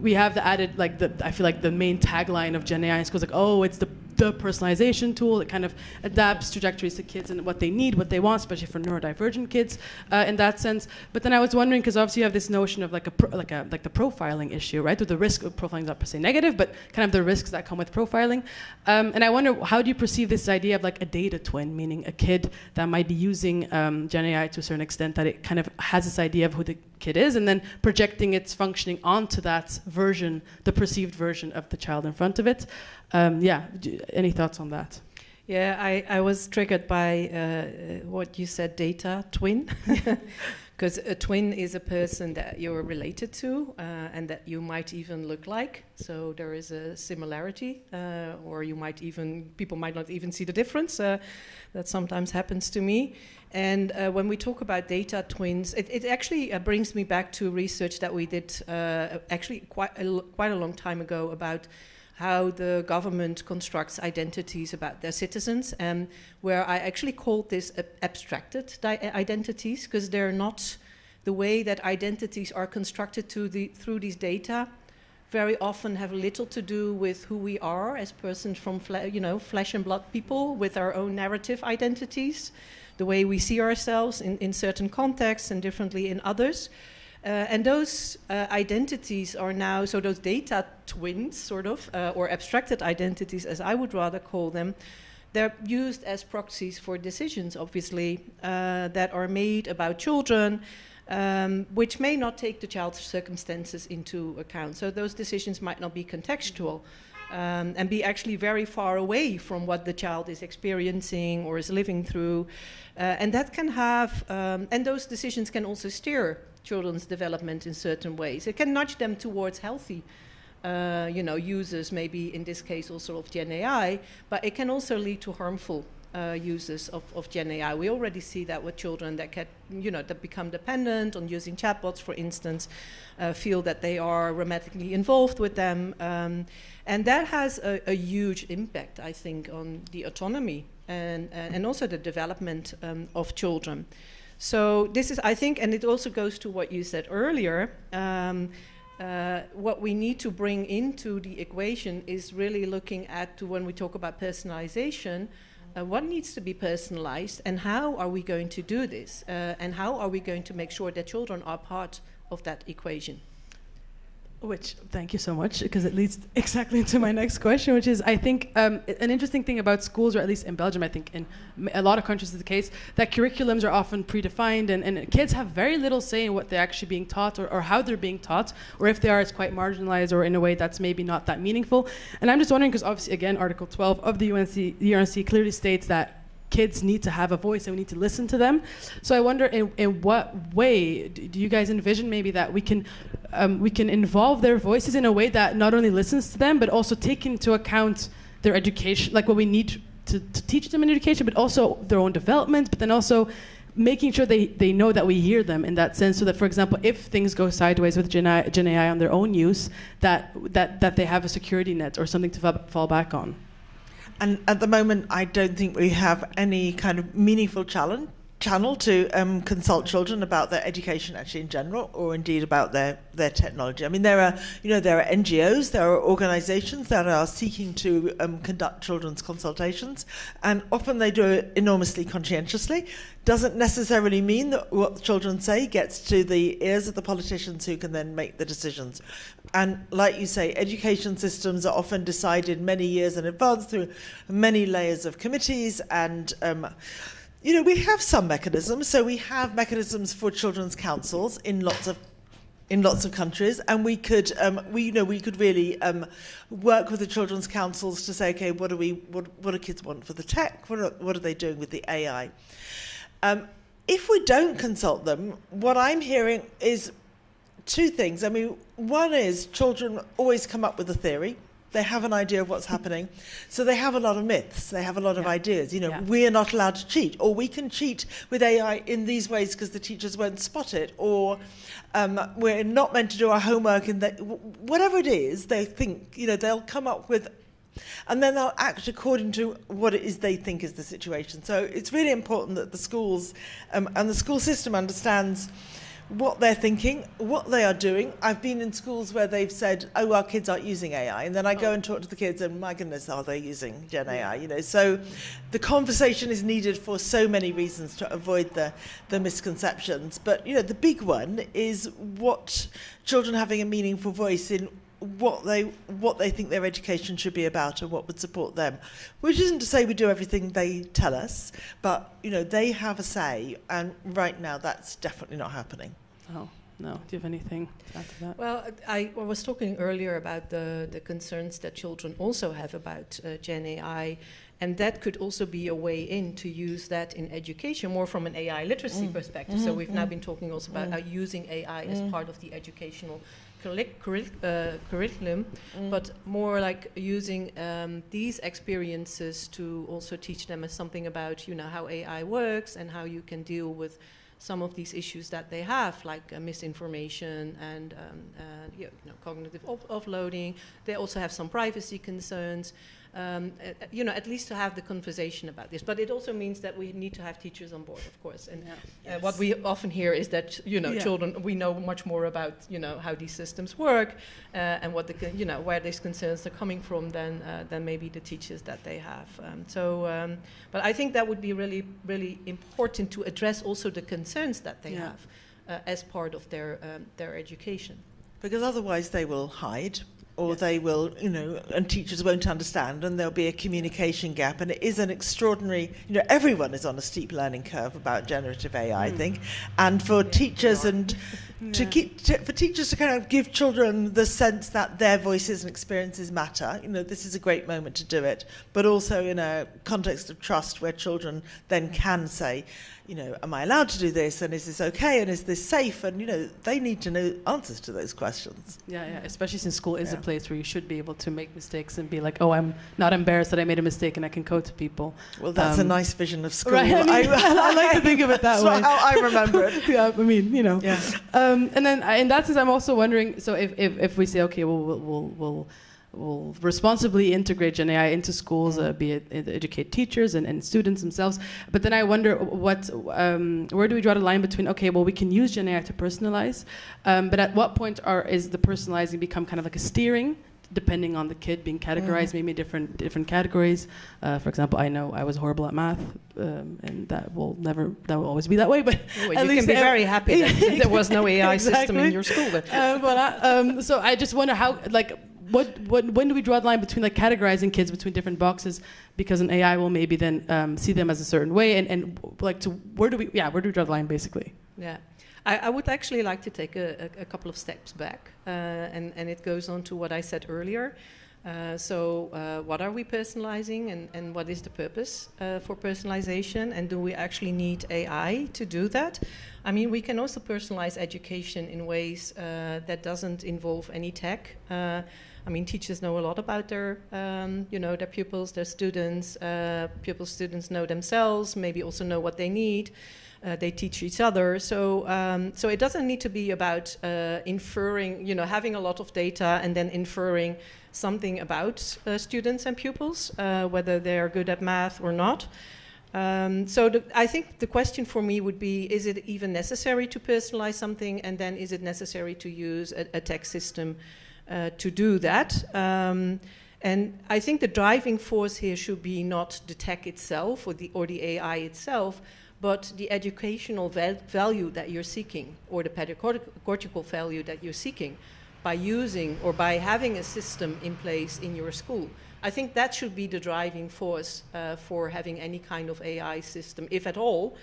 we have the added, I feel like the main tagline of GenAI in schools, like, oh, it's the personalization tool. It kind of adapts trajectories to kids and what they need, what they want, especially for neurodivergent kids in that sense. But then I was wondering, because obviously you have this notion of like the profiling issue, right? Or the risk of profiling is not per se negative, but kind of the risks that come with profiling. And I wonder, how do you perceive this idea of like a data twin, meaning a kid that might be using GenAI to a certain extent, that it kind of has this idea of who the kid is, and then projecting its functioning onto that version, the perceived version of the child in front of it. Any thoughts on that? Yeah, I was triggered by what you said, data twin, because a twin is a person that you're related to and that you might even look like. So there is a similarity, or people might not even see the difference. That sometimes happens to me. And when we talk about data twins, it actually brings me back to research that we did actually quite a long time ago about how the government constructs identities about their citizens, and where I actually called this abstracted identities, because they're not the way that identities are constructed through these data. Very often have little to do with who we are as persons from flesh and blood people with our own narrative identities, the way we see ourselves in certain contexts and differently in others. And those identities are now, so those data twins, sort of, or abstracted identities, as I would rather call them, they're used as proxies for decisions, obviously, that are made about children, which may not take the child's circumstances into account. So those decisions might not be contextual and be actually very far away from what the child is experiencing or is living through. And that can have, and those decisions can also steer children's development in certain ways. It can nudge them towards healthy uses, maybe in this case also of GenAI, but it can also lead to harmful uses of GenAI. We already see that with children that that become dependent on using chatbots, for instance, feel that they are romantically involved with them, and that has a huge impact, I think, on the autonomy and also the development of children. So this is, I think, and it also goes to what you said earlier, what we need to bring into the equation is really looking at, when we talk about personalization, what needs to be personalized and how are we going to do this? And how are we going to make sure that children are part of that equation? Which, thank you so much, because it leads exactly into my next question, which is, I think, an interesting thing about schools, or at least in Belgium, I think in a lot of countries is the case, that curriculums are often predefined, and kids have very little say in what they're actually being taught, or how they're being taught, or if they are, it's quite marginalized, or in a way that's maybe not that meaningful. And I'm just wondering, because obviously, again, Article 12 of the UNC clearly states that kids need to have a voice and we need to listen to them. So I wonder, in what way do you guys envision maybe that we can involve their voices in a way that not only listens to them but also take into account their education, like what we need to teach them in education, but also their own development, but then also making sure they know that we hear them in that sense, so that, for example, if things go sideways with GenAI on their own use, that they have a security net or something to fall back on. And at the moment, I don't think we have any kind of meaningful channel to consult children about their education, actually, in general, or indeed about their technology. I mean, there are NGOs, there are organisations that are seeking to conduct children's consultations, and often they do it enormously conscientiously. Doesn't necessarily mean that what the children say gets to the ears of the politicians who can then make the decisions. And like you say, education systems are often decided many years in advance through many layers of committees, and we have some mechanisms. So we have mechanisms for children's councils in lots of countries, and we could really work with the children's councils to say, okay, what do kids want for the tech? What are they doing with the AI? If we don't consult them, what I'm hearing is two things. I mean, one is children always come up with a theory. They have an idea of what's happening. So they have a lot of myths. They have a lot of ideas. We are not allowed to cheat, or we can cheat with AI in these ways because the teachers won't spot it, or we're not meant to do our homework in that. Whatever it is, they think, they'll come up with, and then they'll act according to what it is they think is the situation. So it's really important that the schools and the school system understands what they're thinking, what they are doing. I've been in schools where they've said, oh, our kids aren't using AI. And then I go and talk to the kids and, my goodness, are they using GenAI? So the conversation is needed for so many reasons to avoid the misconceptions. But, the big one is what children having a meaningful voice in what they think their education should be about and what would support them. Which isn't to say we do everything they tell us, but they have a say, and right now that's definitely not happening. Oh, no. Do you have anything to add to that? Well, I was talking earlier about the concerns that children also have about GenAI, and that could also be a way in to use that in education, more from an AI literacy perspective. So we've now been talking also about using AI as part of the educational curriculum, but more like using these experiences to also teach them as something about how AI works and how you can deal with some of these issues that they have, like misinformation and cognitive offloading. They also have some privacy concerns. At least to have the conversation about this. But it also means that we need to have teachers on board, of course. And what we often hear is that, children, we know much more about, how these systems work and what where these concerns are coming from than maybe the teachers that they have. But I think that would be really, really important to address also the concerns that they have as part of their education. Because otherwise they will hide. Or they will, and teachers won't understand, and there'll be a communication gap. And it is an extraordinary, everyone is on a steep learning curve about generative AI, I think. And for teachers for teachers to kind of give children the sense that their voices and experiences matter, this is a great moment to do it. But also in a context of trust where children then can say, am I allowed to do this? And is this okay? And is this safe? And, they need to know answers to those questions. Yeah, especially since school is a place where you should be able to make mistakes and be like, oh, I'm not embarrassed that I made a mistake and I can code to people. Well, that's a nice vision of school. Right, I like to think of it that way. That's how I remember it. Yeah, I mean, Yeah. And then in that sense, I'm also wondering, so if we say, okay, we'll responsibly integrate GenAI into schools, be it educate teachers and students themselves. But then I wonder where do we draw the line between, okay, well, we can use GenAI to personalize, but at what point is the personalizing become kind of like a steering depending on the kid being categorized, maybe different categories. For example, I know I was horrible at math, and that will always be that way. But well, at you least can be very happy that there was no AI system in your school. So I just wonder how, like, when do we draw the line between like categorizing kids between different boxes, because an AI will maybe then see them as a certain way, and like to where do we draw the line basically? Yeah. I would actually like to take a couple of steps back, and it goes on to what I said earlier. What are we personalizing, and what is the purpose for personalization, and do we actually need AI to do that? I mean, we can also personalize education in ways that doesn't involve any tech. I mean, teachers know a lot about their pupils, their students. Students know themselves, maybe also know what they need. They teach each other, so it doesn't need to be about inferring, having a lot of data and then inferring something about students and pupils, whether they are good at math or not. I think the question for me would be: is it even necessary to personalize something, and then is it necessary to use a tech system to do that? And I think the driving force here should be not the tech itself or the AI itself, but the educational value that you're seeking, or the pedagogical value that you're seeking by using or by having a system in place in your school. I think that should be the driving force for having any kind of AI system, if at all,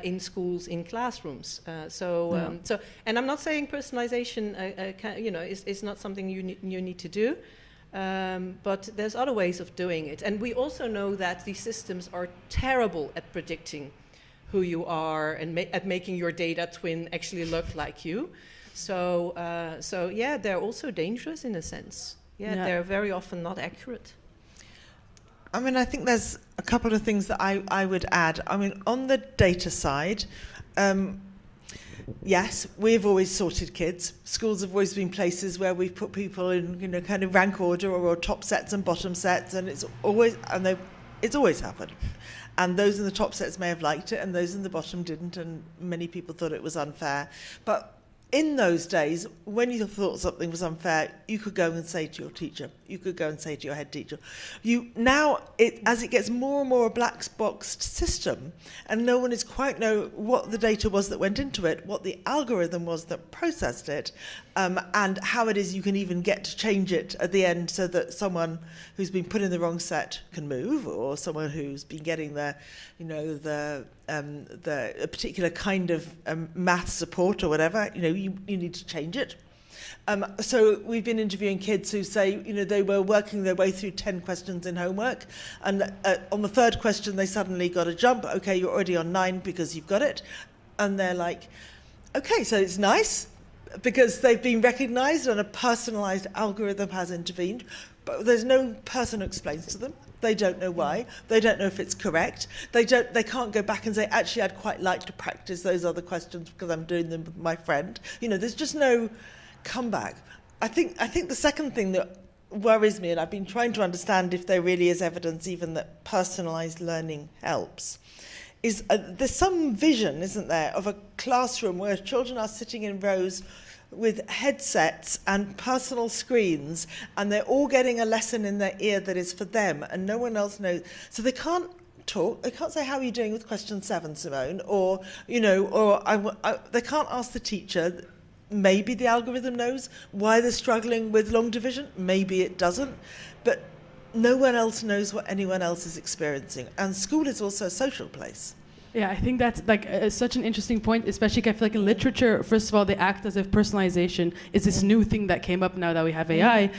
in schools, in classrooms. And I'm not saying personalization, is not something you need to do. But there's other ways of doing it. And we also know that these systems are terrible at predicting who you are and at making your data twin actually look like you. So they're also dangerous in a sense. They're very often not accurate. I mean, I think there's a couple of things that I would add. I mean, on the data side, yes, we've always sorted kids. Schools have always been places where we've put people in, kind of rank order or top sets and bottom sets, and it's always happened. And those in the top sets may have liked it, and those in the bottom didn't, and many people thought it was unfair. But in those days, when you thought something was unfair, you could go and say to your teacher, you could go and say to your head teacher. As it gets more and more a black boxed system, and no one is quite know what the data was that went into it, what the algorithm was that processed it, and how it is you can even get to change it at the end so that someone who's been put in the wrong set can move, or someone who's been getting a particular kind of math support or whatever, you need to change it. So we've been interviewing kids who say, they were working their way through 10 questions in homework, and on the third question they suddenly got a jump. Okay, you're already on 9 because you've got it. And they're like, okay, so it's nice because they've been recognised and a personalised algorithm has intervened, but there's no person who explains to them. They don't know why. They don't know if it's correct. They can't go back and say, actually, I'd quite like to practice those other questions because I'm doing them with my friend. There's just no comeback. I think the second thing that worries me, and I've been trying to understand if there really is evidence even that personalised learning helps, is there's some vision, isn't there, of a classroom where children are sitting in rows with headsets and personal screens, and they're all getting a lesson in their ear that is for them, and no one else knows. So they can't talk. They can't say, "How are you doing with question 7, Simone?" Or they can't ask the teacher. Maybe the algorithm knows why they're struggling with long division. Maybe it doesn't. But no one else knows what anyone else is experiencing. And school is also a social place. Yeah, I think that's such an interesting point, especially I feel like in literature, first of all, they act as if personalization is this new thing that came up now that we have AI.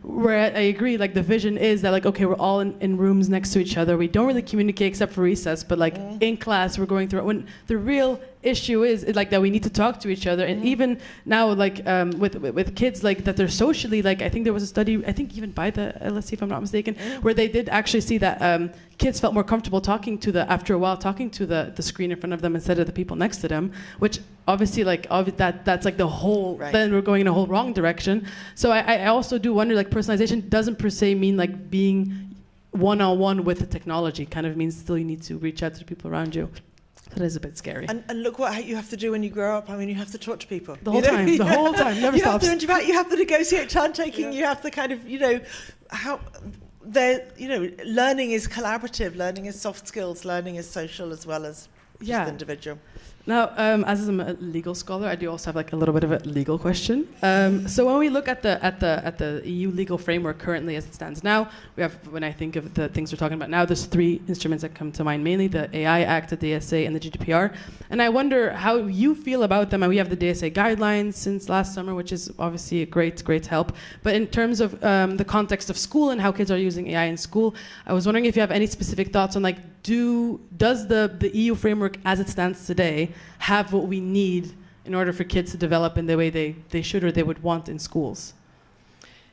Where I agree, the vision is that okay, we're all in rooms next to each other. We don't really communicate except for recess, but in class we're going through it. When the real issue is that we need to talk to each other, and even now with kids that they're socially I think there was a study, I think even by the LSE if I'm not mistaken, where they did actually see that kids felt more comfortable after a while talking to the screen in front of them instead of the people next to them, which obviously that's the whole right. Then we're going in a whole wrong direction. So I also do wonder personalization doesn't per se mean being one-on-one with the technology. Kind of means still you need to reach out to the people around you. That is a bit scary. And look what you have to do when you grow up. I mean, you have to talk to people. The whole time. The whole time. Never you stops. Have to interact, you have to negotiate turn taking. You have to kind of, learning is collaborative. Learning is soft skills. Learning is social as well as just individual. Now, as I'm a legal scholar, I do also have like a little bit of a legal question. So when we look at the EU legal framework currently as it stands now, we have, when I think of the things we're talking about now, there's 3 instruments that come to mind mainly: the AI Act, the DSA, and the GDPR. And I wonder how you feel about them. And we have the DSA guidelines since last summer, which is obviously a great help. But in terms of the context of school and how kids are using AI in school, I was wondering if you have any specific thoughts on does the EU framework as it stands today have what we need in order for kids to develop in the way they should or they would want in schools?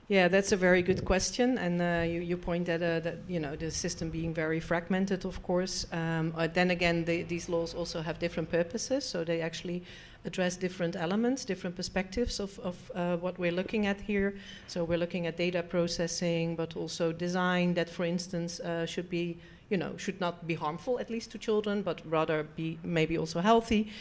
Yeah, that's a very good question, and you point at the system being very fragmented, of course. Then again, these laws also have different purposes, so they actually address different elements, different perspectives of what we're looking at here. So we're looking at data processing, but also design that, for instance, should not be harmful, at least to children, but rather be maybe also healthy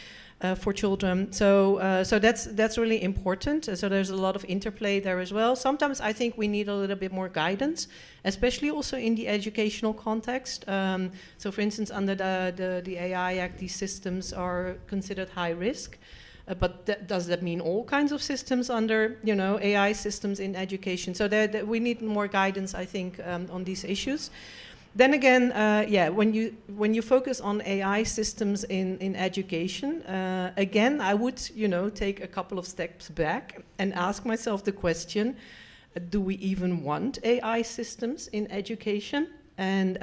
for children. So that's really important. So there's a lot of interplay there as well. Sometimes I think we need a little bit more guidance, especially also in the educational context. So for instance, under the AI Act, these systems are considered high risk. But does that mean all kinds of systems under, AI systems in education? So we need more guidance, I think, on these issues. Then again, when you focus on AI systems in education, again, I would, take a couple of steps back and ask myself the question: do we even want AI systems in education? And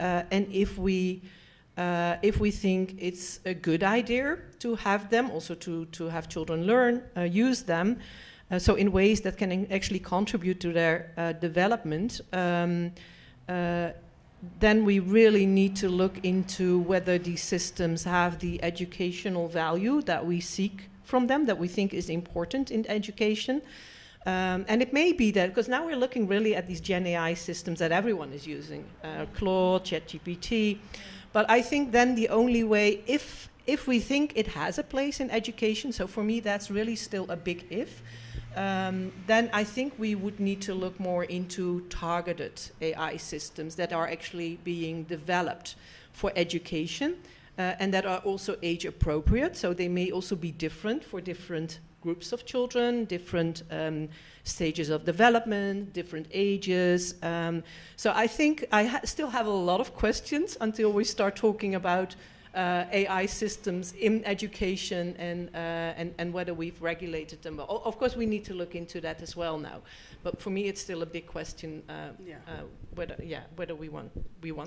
if we think it's a good idea to have them, also to have children learn, use them, so in ways that can actually contribute to their development. Then we really need to look into whether these systems have the educational value that we seek from them, that we think is important in education. And it may be that, because now we're looking really at these GenAI systems that everyone is using, Claude, ChatGPT. But I think then the only way, if we think it has a place in education, so for me that's really still a big if, then I think we would need to look more into targeted AI systems that are actually being developed for education and that are also age appropriate. So they may also be different for different groups of children, different stages of development, different ages. So I think I still have a lot of questions until we start talking about AI systems in education and whether we've regulated them. Of course, we need to look into that as well now. But for me, it's still a big question whether we want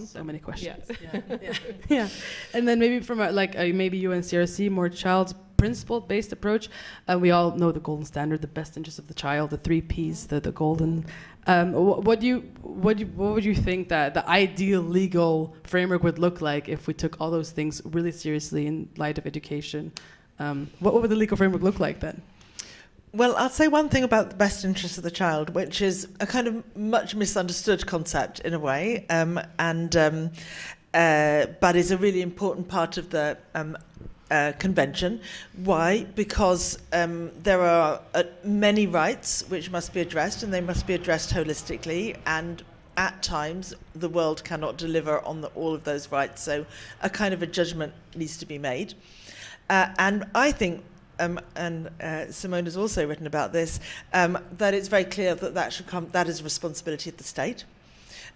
so them. Many questions. Yeah. Yeah. And then maybe from maybe you and CRC, more child principle-based approach. We all know the golden standard, the best interest of the child, the 3 Ps, the golden. What would you think that the ideal legal framework would look like if we took all those things really seriously in light of education? What would the legal framework look like then? Well, I'll say one thing about the best interest of the child, which is a kind of much misunderstood concept in a way, but is a really important part of the convention. Why? Because there are many rights which must be addressed, and they must be addressed holistically, and at times the world cannot deliver on all of those rights, so a kind of a judgment needs to be made. And I think, and Simone has also written about this, that it's very clear that is a responsibility of the state.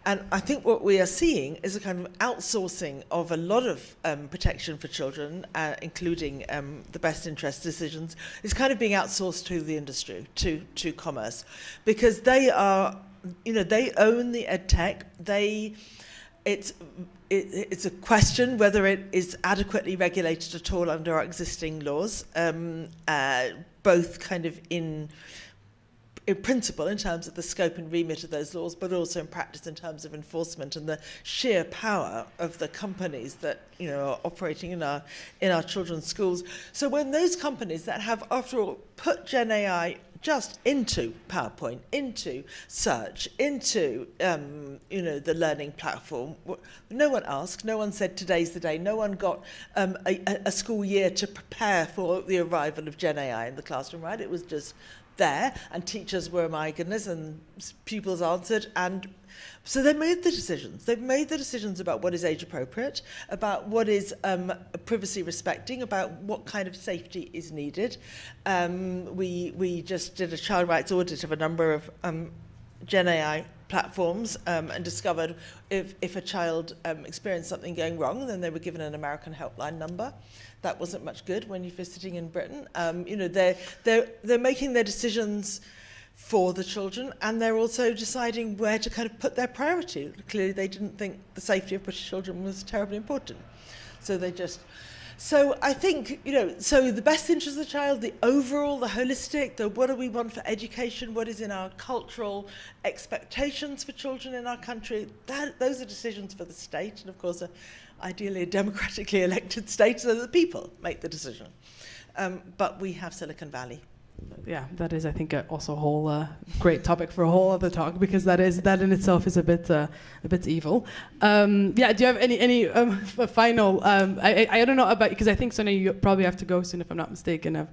And I think what we are seeing is a kind of outsourcing of a lot of protection for children, including the best interest decisions, is kind of being outsourced to the industry, to commerce, because they are, they own the ed tech. It's a question whether it is adequately regulated at all under our existing laws, both kind of in principle in terms of the scope and remit of those laws, but also in practice in terms of enforcement and the sheer power of the companies that are operating in our children's schools. So when those companies that have, after all, put GenAI just into PowerPoint, into search, into the learning platform. No one asked, no one said today's the day, no one got a school year to prepare for the arrival of GenAI in the classroom, right? It was just there, and teachers were, my goodness, and pupils answered, and so they made the decisions. They've made the decisions about what is age appropriate, about what is privacy respecting, about what kind of safety is needed. We just did a child rights audit of a number of GenAI platforms and discovered if a child experienced something going wrong, then they were given an American helpline number. That wasn't much good when you're visiting in Britain. They're making their decisions for the children, and they're also deciding where to kind of put their priority. Clearly, they didn't think the safety of British children was terribly important. So I think, so the best interest of the child, the overall, the holistic, the what do we want for education, what is in our cultural expectations for children in our country, those are decisions for the state, and of course, ideally a democratically elected state, so that the people make the decision. But we have Silicon Valley. Yeah, that is, I think, also a whole great topic for a whole other talk, because that in itself is a bit evil. Do you have any final? I don't know about, because I think, Sonia, you probably have to go soon, if I'm not mistaken.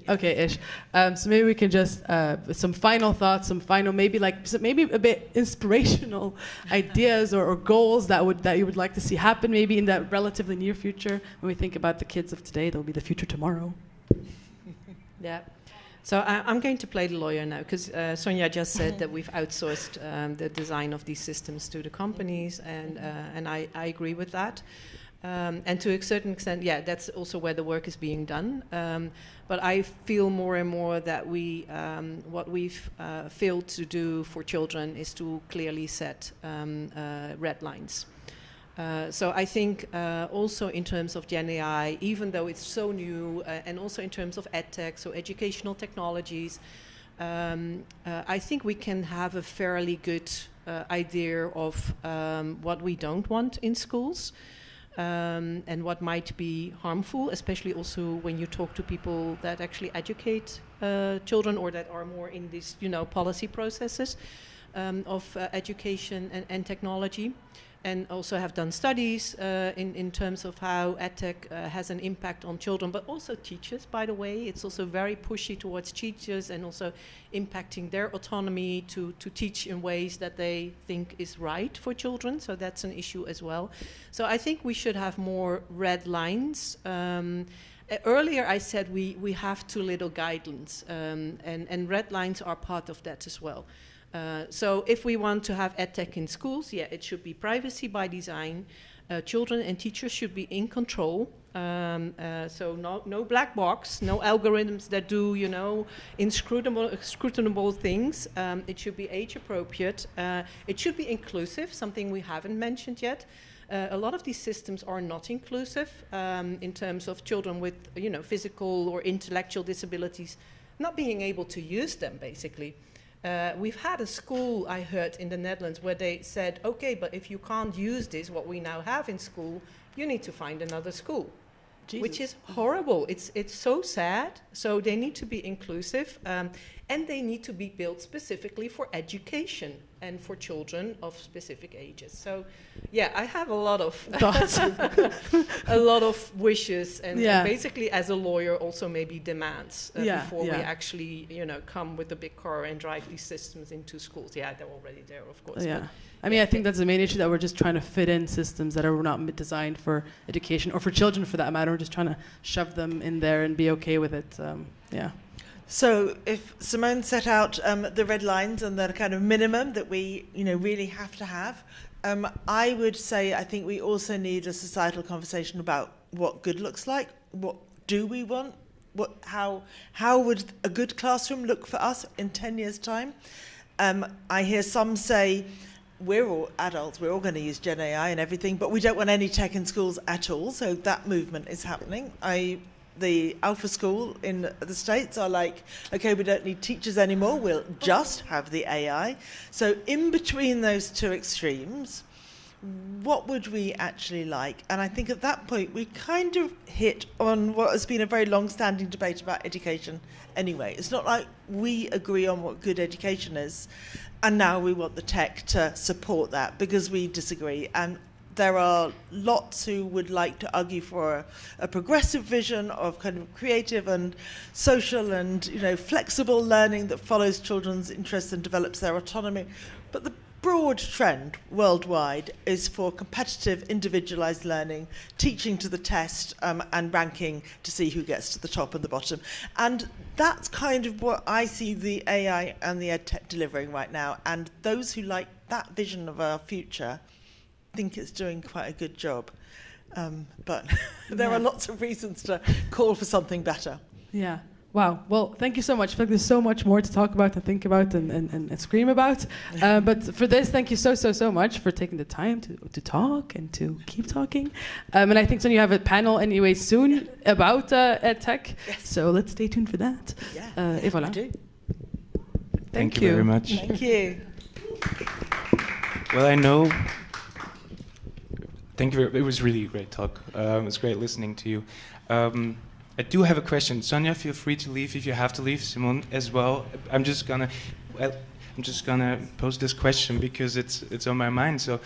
Okay-ish. So maybe we can just some final thoughts, maybe a bit inspirational ideas or goals that you would like to see happen, maybe in that relatively near future. When we think about the kids of today, they'll be the future tomorrow. Yeah. So I'm going to play the lawyer now, because Sonia just said that we've outsourced the design of these systems to the companies, and I agree with that. And to a certain extent, yeah, that's also where the work is being done. But I feel more and more that what we've failed to do for children is to clearly set red lines. So I think also in terms of GenAI, even though it's so new, and also in terms of edtech, so educational technologies, I think we can have a fairly good idea of what we don't want in schools, and what might be harmful, especially also when you talk to people that actually educate children, or that are more in these, policy processes of education and technology. And also have done studies in terms of how edtech has an impact on children, but also teachers, by the way. It's also very pushy towards teachers, and also impacting their autonomy to teach in ways that they think is right for children. So that's an issue as well. So I think we should have more red lines. Earlier I said we have too little guidelines, and red lines are part of that as well. So if we want to have edtech in schools, yeah, it should be privacy by design. Children and teachers should be in control. So no black box, no algorithms that do, inscrutable things. It should be age appropriate. It should be inclusive, something we haven't mentioned yet. A lot of these systems are not inclusive in terms of children with, physical or intellectual disabilities not being able to use them, basically. We've had a school, I heard, in the Netherlands where they said, okay, but if you can't use this, what we now have in school, you need to find another school. Jesus. Which is horrible. It's so sad. So they need to be inclusive, and they need to be built specifically for education and for children of specific ages. So, yeah, I have a lot of thoughts, a lot of wishes, and basically, as a lawyer, also maybe demands before we actually, come with a big car and drive these systems into schools. Yeah, they're already there, of course. Yeah. I mean, I think that's the main issue, that we're just trying to fit in systems that are not designed for education, or for children for that matter. We're just trying to shove them in there and be okay with it. So if Simone set out the red lines and the kind of minimum that we, really have to have, I would say I think we also need a societal conversation about what good looks like. What do we want? How would a good classroom look for us in 10 years' time? I hear some say, we're all adults, we're all going to use GenAI and everything, but we don't want any tech in schools at all. So that movement is happening. The Alpha School in the States are like, okay, we don't need teachers anymore, we'll just have the AI. So in between those two extremes, what would we actually like? And I think at that point we kind of hit on what has been a very long-standing debate about education anyway. It's not like we agree on what good education is, and now we want the tech to support that because we disagree. And there are lots who would like to argue for a progressive vision of kind of creative and social and, you know, flexible learning that follows children's interests and develops their autonomy. But the broad trend worldwide is for competitive, individualized learning, teaching to the test, and ranking to see who gets to the top and the bottom. And that's kind of what I see the AI and the EdTech delivering right now. And those who like that vision of our future think it's doing quite a good job. But there are lots of reasons to call for something better. Yeah. Wow. Well, thank you so much. I feel like there's so much more to talk about and think about and scream about. But for this, thank you so much for taking the time to talk and to keep talking. And I think, Sonia, you have a panel anyway soon about EdTech. Yes. So let's stay tuned for that. Yeah. Et voilà. Thank you very much. Thank you. Well, I know. Thank you. It was really a great talk. It was great listening to you. I do have a question. Sonia, feel free to leave if you have to leave. Simone as well. I'm just gonna pose this question because it's on my mind. So,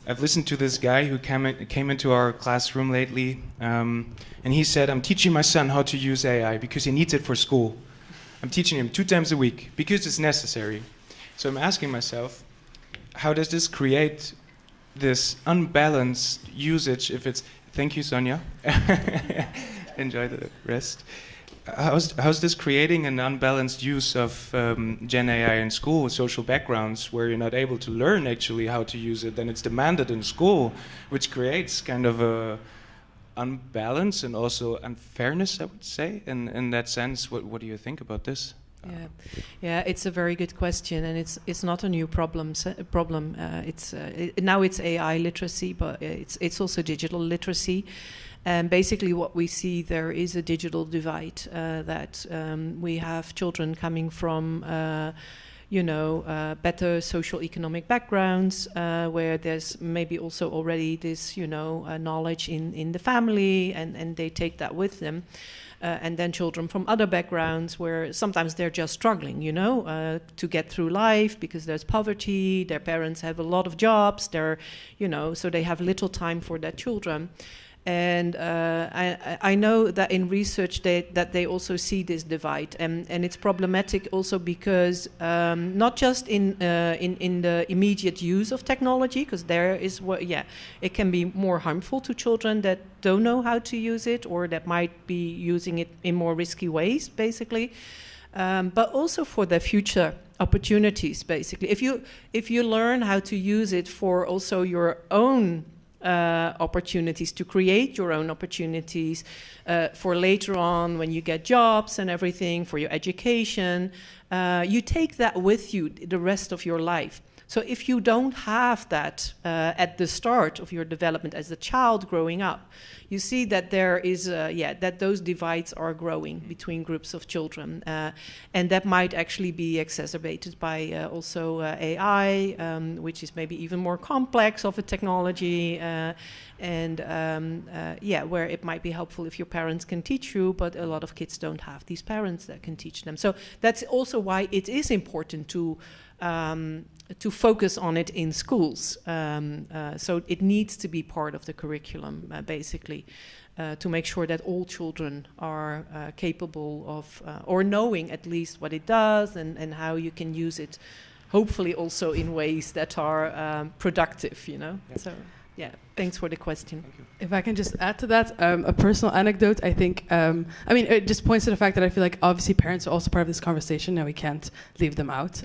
I've listened to this guy who came into our classroom lately, and he said, "I'm teaching my son how to use AI because he needs it for school. I'm teaching him 2 times a week because it's necessary." So I'm asking myself, how does this create this unbalanced usage? If it's thank you, Sonia. Enjoy the rest. How's this creating an unbalanced use of GenAI in school, social backgrounds, where you're not able to learn actually how to use it, and it's demanded in school, which creates kind of a unbalance and also unfairness, I would say. In that sense, what do you think about this? Yeah, it's a very good question, and it's not a new problem. Now it's AI literacy, but it's also digital literacy. And basically what we see there is a digital divide, that we have children coming from better social economic backgrounds, where there's maybe also already this knowledge in the family, and they take that with them. And then children from other backgrounds where sometimes they're just struggling, to get through life because there's poverty, their parents have a lot of jobs, so they have little time for their children. And I know that in research that they also see this divide, and it's problematic also because not just in the immediate use of technology, because there is it can be more harmful to children that don't know how to use it or that might be using it in more risky ways, basically, but also for their future opportunities. Basically, if you learn how to use it for also your own opportunities, to create your own opportunities for later on when you get jobs and everything, for your education, you take that with you the rest of your life. So if you don't have that at the start of your development as a child growing up, you see that there is that those divides are growing between groups of children, and that might actually be exacerbated by also AI, which is maybe even more complex of a technology, where it might be helpful if your parents can teach you, but a lot of kids don't have these parents that can teach them. So that's also why it is important to focus on it in schools. So it needs to be part of the curriculum, basically, to make sure that all children are capable of, or knowing at least what it does and how you can use it, hopefully also in ways that are productive, Yeah. So, thanks for the question. Thank you. If I can just add to that, a personal anecdote, I think, it just points to the fact that I feel like obviously parents are also part of this conversation and we can't leave them out,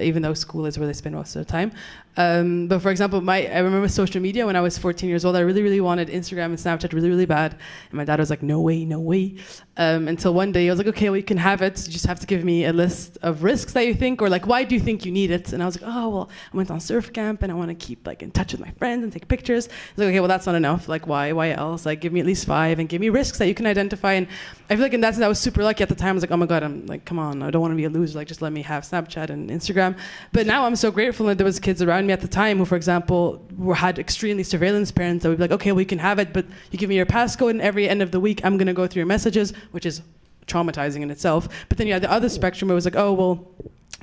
even though school is where they spend most of the time. But for example, I remember social media when I was 14 years old. I really, really wanted Instagram and Snapchat really, really bad. And my dad was like, no way. Until one day I was like, okay, well, you can have it. You just have to give me a list of risks that you think, or like, why do you think you need it? And I was like, oh, well, I went on surf camp and I want to keep like in touch with my friends and take pictures. It's like, okay, well, that's not enough. Like, why else? Like, give me at least 5 and give me risks that you can identify. And I feel like in that sense, I was super lucky at the time. I was like, oh my God, I'm like, come on, I don't want to be a loser. Like, just let me have Snapchat and Instagram. But now I'm so grateful that there was kids around me at the time who, for example, had extremely surveillance parents that would be like, okay, we can have it, but you give me your passcode, and every end of the week, I'm going to go through your messages, which is traumatizing in itself. But then you had the other spectrum where it was like, oh, well,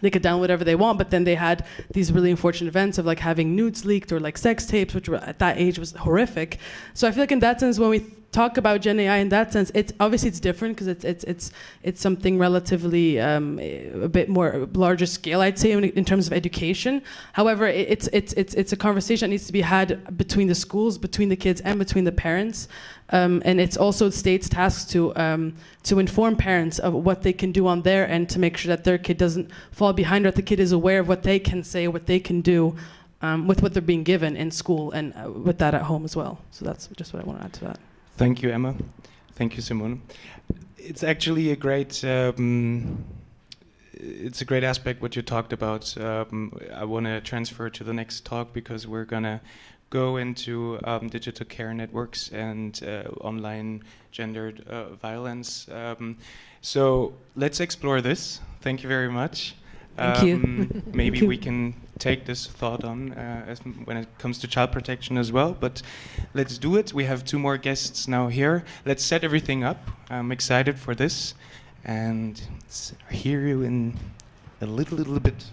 they could download whatever they want, but then they had these really unfortunate events of like having nudes leaked or like sex tapes, which were at that age was horrific. So I feel like in that sense, when we talk about GenAI in that sense, it's obviously it's different because it's something relatively a bit more larger scale, I'd say, in terms of education. However, it's a conversation that needs to be had between the schools, between the kids, and between the parents. And it's also the state's task to inform parents of what they can do on their end to make sure that their kid doesn't fall behind, or that the kid is aware of what they can say, what they can do with what they're being given in school, and with that at home as well. So that's just what I want to add to that. Thank you, Emma. Thank you, Simone. It's actually a great aspect what you talked about. I want to transfer to the next talk because we're gonna go into digital care networks and online gendered violence. So let's explore this. Thank you very much. Thank you. Maybe we can take this thought on when it comes to child protection as well, but let's do it. We have 2 more guests now here. Let's set everything up. I'm excited for this, and hear you in a little bit.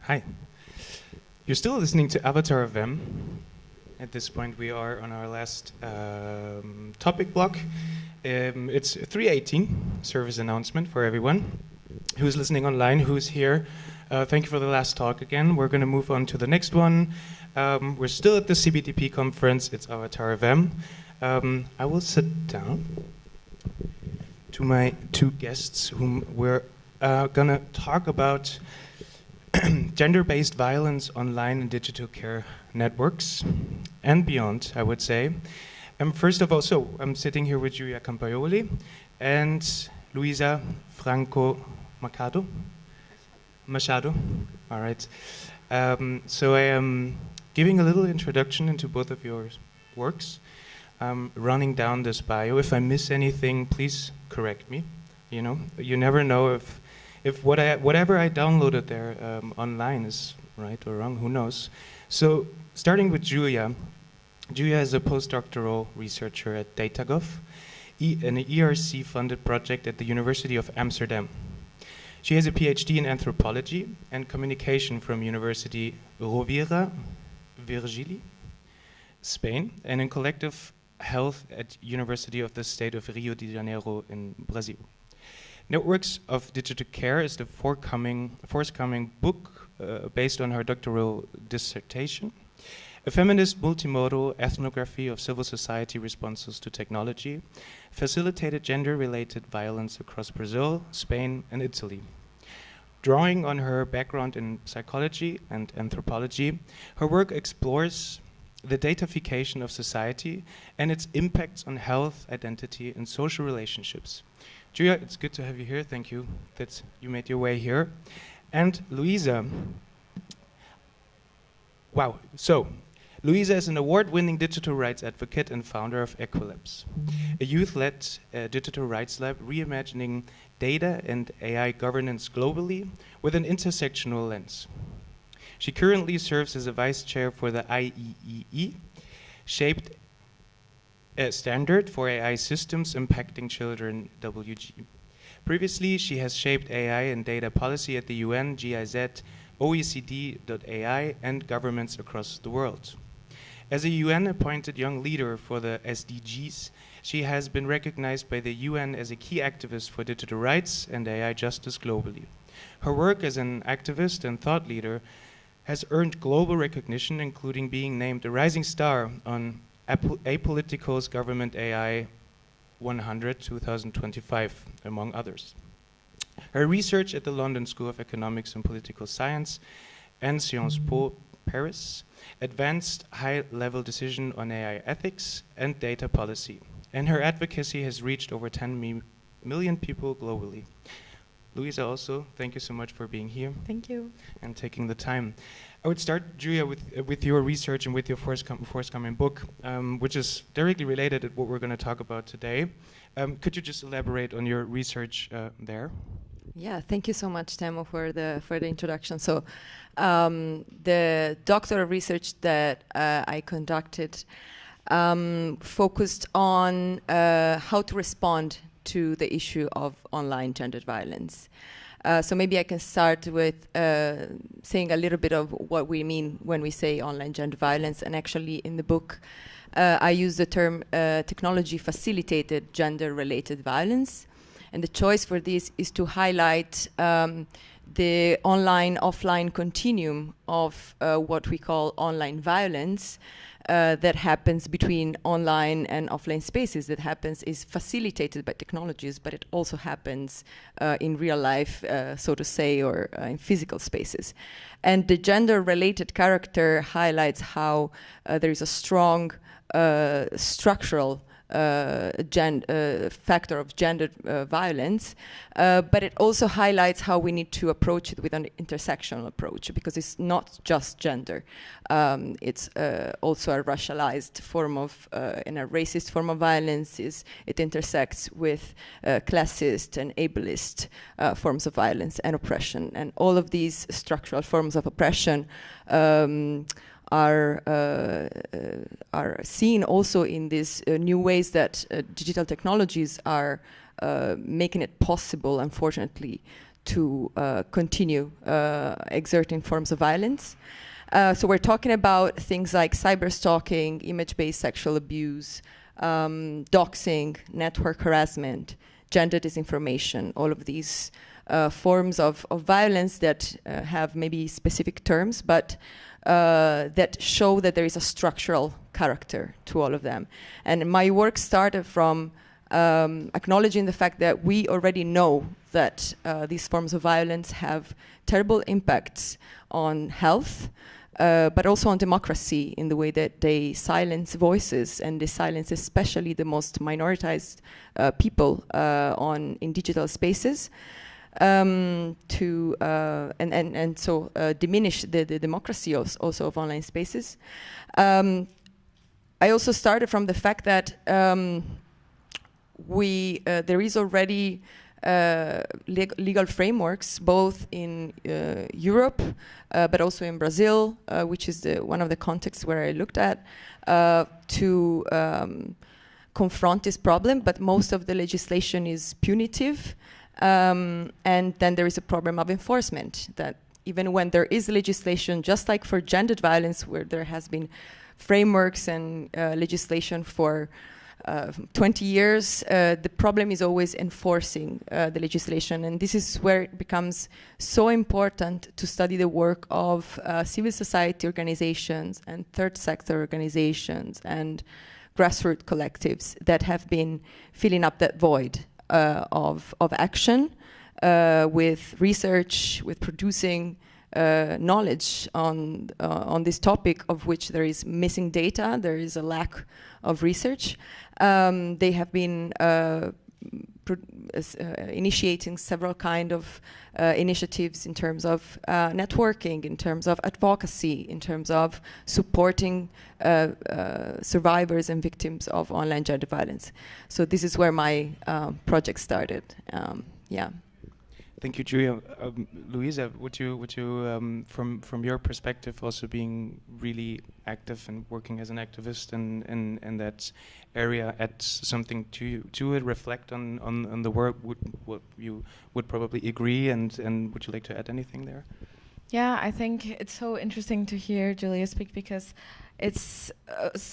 Hi. You're still listening to Avatar FM. At this point, we are on our last topic block. It's 3:18, service announcement for everyone who's listening online, who's here. Thank you for the last talk again. We're going to move on to the next one. We're still at the CPDP conference. It's Avatar FM. I will sit down to my two guests, whom we're going to talk about gender-based violence online and digital care networks and beyond, I would say. First of all, so I'm sitting here with Giulia Campaioli and Luisa, Franco, Machado. All right. So I am giving a little introduction into both of your works. Running down this bio. If I miss anything, please correct me. You know, you never know if whatever I downloaded there online is right or wrong. Who knows? So starting with Giulia. Giulia is a postdoctoral researcher at DataGov, an ERC-funded project at the University of Amsterdam. She has a PhD in anthropology and communication from University Rovira Virgili, Spain, and in collective health at University of the State of Rio de Janeiro in Brazil. Networks of Digital Care is the forthcoming book based on her doctoral dissertation. A feminist multimodal ethnography of civil society responses to technology facilitated gender-related violence across Brazil, Spain, and Italy. Drawing on her background in psychology and anthropology, her work explores the datafication of society and its impacts on health, identity, and social relationships. Giulia, it's good to have you here. Thank you that you made your way here. And Luisa. Wow. So, Luisa is an award-winning digital rights advocate and founder of Equilabs, a youth-led digital rights lab reimagining data and AI governance globally with an intersectional lens. She currently serves as a vice chair for the IEEE, shaped a standard for AI systems impacting children, WG. Previously, she has shaped AI and data policy at the UN, GIZ, OECD.ai, and governments across the world. As a UN-appointed young leader for the SDGs, she has been recognized by the UN as a key activist for digital rights and AI justice globally. Her work as an activist and thought leader has earned global recognition, including being named a rising star on Apolitical's Government AI 100 2025, among others. Her research at the London School of Economics and Political Science and Sciences Po Paris advanced high-level decision on AI ethics and data policy, and her advocacy has reached over 10 million people globally. Luisa, also, thank you so much for being here. Thank you. And taking the time. I would start, Giulia, with your research and with your forthcoming book, which is directly related to what we're going to talk about today. Could you just elaborate on your research there? Yeah, thank you so much, Temo, for the introduction. So, the doctoral research that I conducted focused on how to respond to the issue of online gendered violence. So maybe I can start with saying a little bit of what we mean when we say online gender violence. And actually, in the book, I use the term technology-facilitated gender-related violence. And the choice for this is to highlight the online-offline continuum of what we call online violence that happens between online and offline spaces. That happens is facilitated by technologies, but it also happens in real life, so to say, or in physical spaces. And the gender-related character highlights how there is a strong structural factor of gender violence, but it also highlights how we need to approach it with an intersectional approach, because it's not just gender. It's also a racialized form of, and a racist form of violence. It intersects with classist and ableist forms of violence and oppression. And all of these structural forms of oppression are seen also in these new ways that digital technologies are making it possible, unfortunately, to continue exerting forms of violence. So we're talking about things like cyberstalking, image-based sexual abuse, doxing, network harassment, gender disinformation, all of these forms of violence that have maybe specific terms, but that show that there is a structural character to all of them. And my work started from acknowledging the fact that we already know that these forms of violence have terrible impacts on health, but also on democracy in the way that they silence voices, and they silence especially the most minoritized people in digital spaces, and so diminish the democracy also of online spaces. I also started from the fact that there is already legal frameworks both in Europe, but also in Brazil, which is one of the contexts where I looked at, to confront this problem, but most of the legislation is punitive. And then there is a problem of enforcement, that even when there is legislation, just like for gendered violence, where there has been frameworks and legislation for 20 years, the problem is always enforcing the legislation. And this is where it becomes so important to study the work of civil society organizations and third sector organizations and grassroots collectives that have been filling up that void of action with research, with producing knowledge on this topic, of which there is missing data, there is a lack of research. They have been initiating several kind of initiatives in terms of networking, in terms of advocacy, in terms of supporting survivors and victims of online gender violence. So this is where my project started. Yeah. Thank you, Giulia. Luisa, would you from your perspective, also being really active and working as an activist in that area, add something to it, reflect on the work? What you would probably agree, and would you like to add anything there? Yeah, I think it's so interesting to hear Giulia speak, because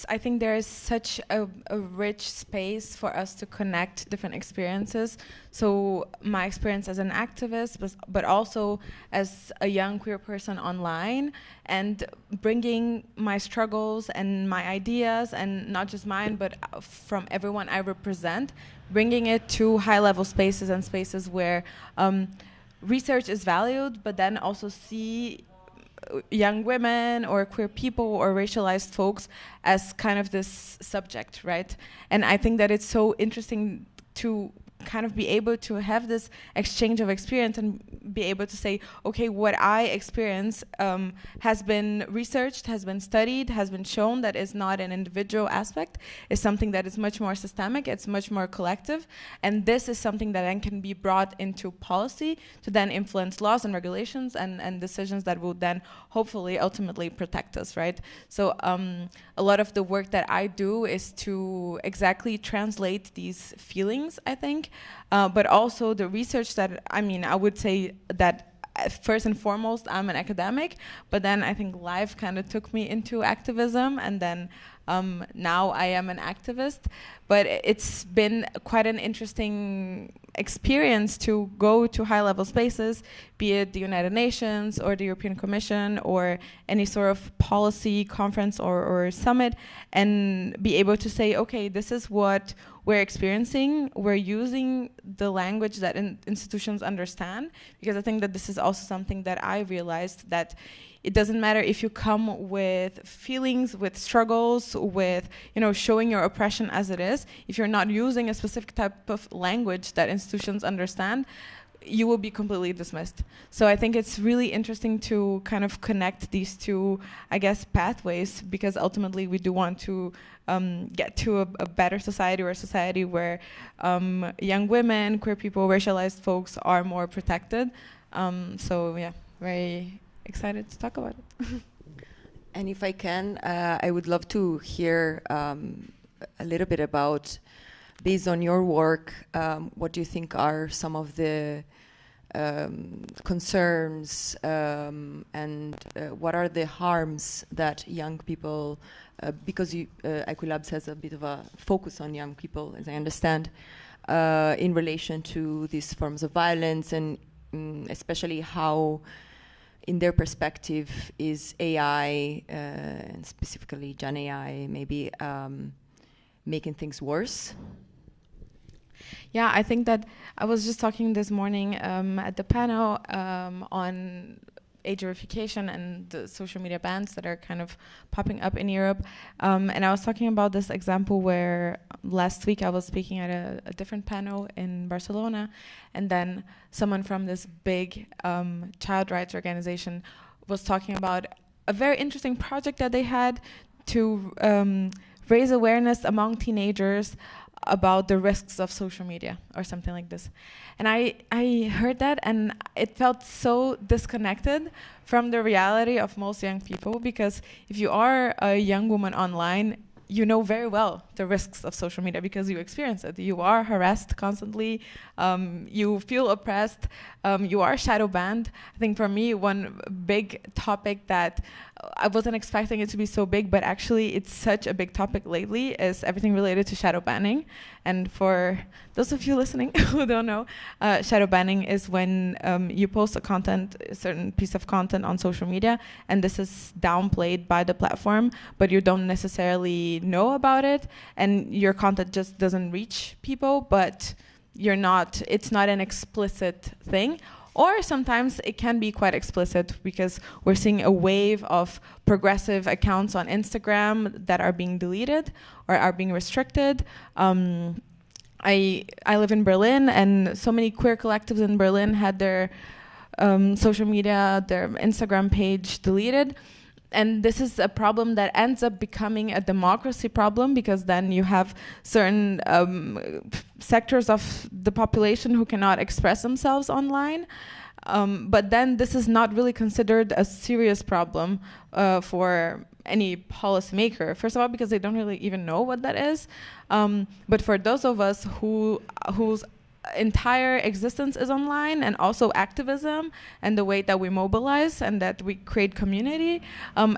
I think there is such a rich space for us to connect different experiences. So my experience as an activist, but also as a young queer person online, and bringing my struggles and my ideas, and not just mine, but from everyone I represent, bringing it to high-level spaces and spaces where research is valued, but then also see young women or queer people or racialized folks as kind of this subject, right? And I think that it's so interesting to kind of be able to have this exchange of experience and be able to say, okay, what I experience has been researched, has been studied, has been shown that is not an individual aspect, is something that is much more systemic, it's much more collective, and this is something that then can be brought into policy to then influence laws and regulations and decisions that will then hopefully ultimately protect us, right? So a lot of the work that I do is to exactly translate these feelings, I think, but also the research that, I would say that first and foremost, I'm an academic, but then I think life kind of took me into activism, and then now I am an activist. But it's been quite an interesting experience to go to high-level spaces, be it the United Nations or the European Commission or any sort of policy conference or summit, and be able to say, okay, this is what we're experiencing. We're using the language that institutions understand, because I think that this is also something that I realized, that it doesn't matter if you come with feelings, with struggles, with showing your oppression as it is. If you're not using a specific type of language that institutions understand, you will be completely dismissed. So I think it's really interesting to kind of connect these two, I guess, pathways, because ultimately we do want to get to a better society, or a society where young women, queer people, racialized folks are more protected. So yeah, very excited to talk about it. And if I can, I would love to hear a little bit about, based on your work, what do you think are some of the concerns, and what are the harms that young people, because Equilabs has a bit of a focus on young people, as I understand, in relation to these forms of violence, and especially how, in their perspective, is AI, and specifically GenAI, maybe making things worse? Yeah, I think that I was just talking this morning at the panel on age verification and the social media bans that are kind of popping up in Europe. And I was talking about this example where last week I was speaking at a different panel in Barcelona, and then someone from this big child rights organization was talking about a very interesting project that they had to raise awareness among teenagers about the risks of social media or something like this. And I heard that, and it felt so disconnected from the reality of most young people, because if you are a young woman online, you know very well the risks of social media because you experience it. You are harassed constantly, you feel oppressed, you are shadow banned. I think for me, one big topic that I wasn't expecting it to be so big, but actually it's such a big topic lately, is everything related to shadow banning. And for those of you listening who don't know, shadow banning is when you post a certain piece of content on social media, and this is downplayed by the platform, but you don't necessarily know about it, and your content just doesn't reach people, but it's not an explicit thing. Or sometimes it can be quite explicit, because we're seeing a wave of progressive accounts on Instagram that are being deleted or are being restricted. I live in Berlin, and so many queer collectives in Berlin had their social media, their Instagram page deleted. And this is a problem that ends up becoming a democracy problem, because then you have certain sectors of the population who cannot express themselves online. But then this is not really considered a serious problem for any policymaker. First of all, because they don't really even know what that is. But for those of us whose entire existence is online, and also activism and the way that we mobilize and that we create community,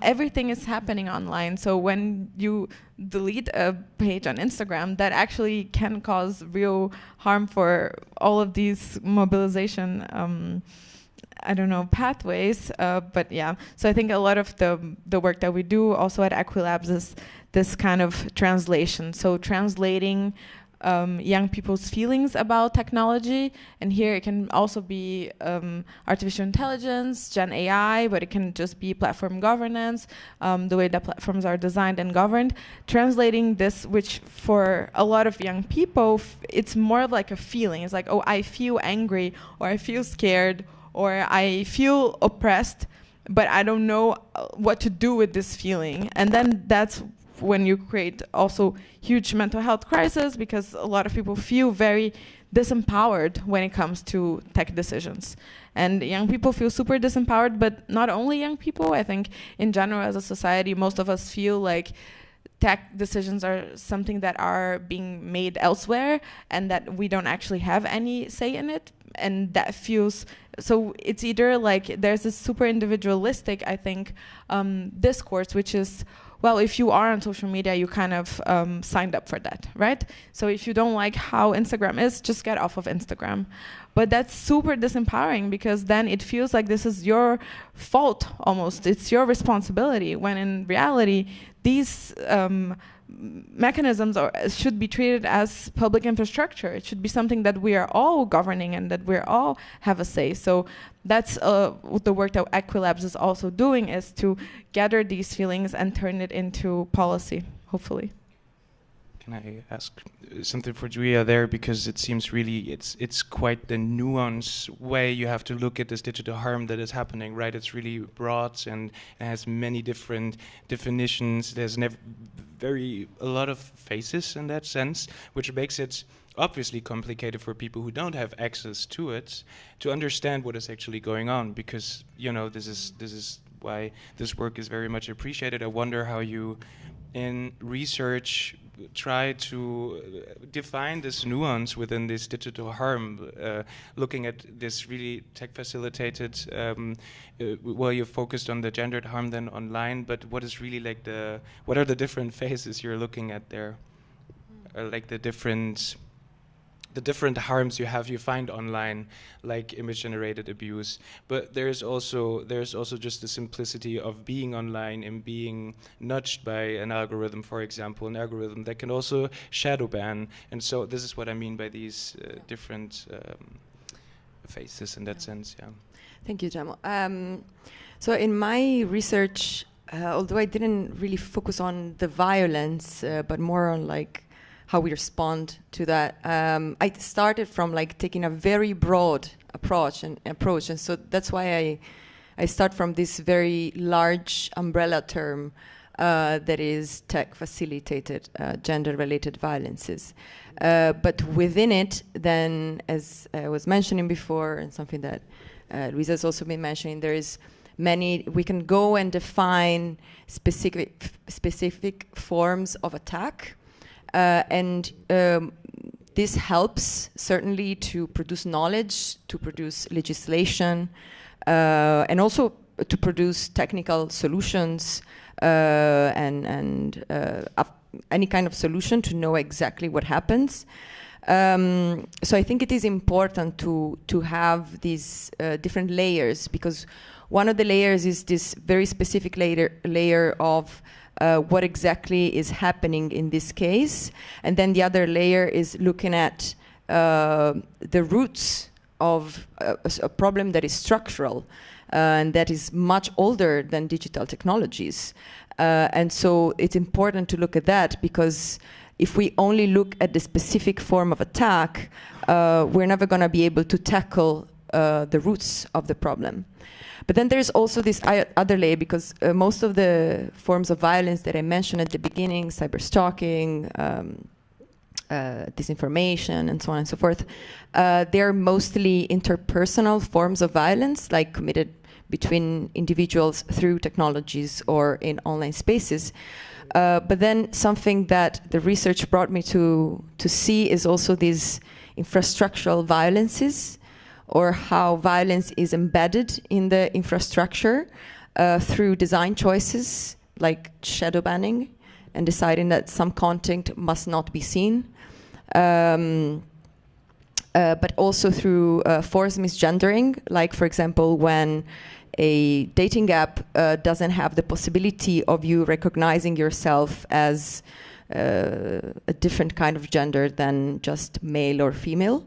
everything is happening online. So when you delete a page on Instagram, that actually can cause real harm for all of these mobilization pathways, but yeah. So I think a lot of the work that we do also at Equilabs is this kind of translation. So translating young people's feelings about technology, and here it can also be artificial intelligence, GenAI, but it can just be platform governance, the way that platforms are designed and governed. Translating this, which for a lot of young people, it's more of like a feeling. It's like, oh, I feel angry, or I feel scared, or I feel oppressed, but I don't know what to do with this feeling. And then that's when you create also huge mental health crisis, because a lot of people feel very disempowered when it comes to tech decisions. And young people feel super disempowered, but not only young people. I think in general as a society, most of us feel like tech decisions are something that are being made elsewhere, and that we don't actually have any say in it. And that feels, so it's either like there's this super individualistic, I think, discourse, which is, well, if you are on social media, you kind of signed up for that, right? So if you don't like how Instagram is, just get off of Instagram. But that's super disempowering, because then it feels like this is your fault almost. It's your responsibility, when in reality, these mechanisms should be treated as public infrastructure. It should be something that we are all governing and that we all have a say. So that's the work that Equilabs is also doing, is to gather these feelings and turn it into policy, hopefully. Can I ask something for Giulia there? Because it seems really it's quite the nuanced way you have to look at this digital harm that is happening, right? It's really broad and it has many different definitions. There's a lot of faces in that sense, which makes it obviously complicated for people who don't have access to it to understand what is actually going on. Because this is why this work is very much appreciated. I wonder how you in research try to define this nuance within this digital harm, looking at this really tech-facilitated, well, you're focused on the gendered harm then online, but what is really like what are the different phases you're looking at there? Like the different harms you find online, like image-generated abuse. But there's also just the simplicity of being online and being nudged by an algorithm, for example, an algorithm that can also shadow ban. And so this is what I mean by these different phases in that sense. Yeah. Thank you, Jamo. So in my research, although I didn't really focus on the violence, but more on like how we respond to that. I started from like taking a very broad approach, and so that's why I start from this very large umbrella term that is tech-facilitated gender-related violences. But within it, then, as I was mentioning before, and something that Luisa has also been mentioning, there is we can go and define specific forms of attack. And this helps certainly to produce knowledge, to produce legislation, and also to produce technical solutions and any kind of solution to know exactly what happens. So I think it is important to have these different layers, because one of the layers is this very specific layer of what exactly is happening in this case. And then the other layer is looking at the roots of a problem that is structural and that is much older than digital technologies. And so it's important to look at that, because if we only look at the specific form of attack, we're never going to be able to tackle the roots of the problem. But then there's also this other layer, because most of the forms of violence that I mentioned at the beginning, cyberstalking, disinformation, and so on and so forth, they're mostly interpersonal forms of violence, like committed between individuals through technologies or in online spaces. But then something that the research brought me to see is also these infrastructural violences, or how violence is embedded in the infrastructure through design choices like shadow banning and deciding that some content must not be seen, but also through forced misgendering, like, for example, when a dating app doesn't have the possibility of you recognizing yourself as a different kind of gender than just male or female,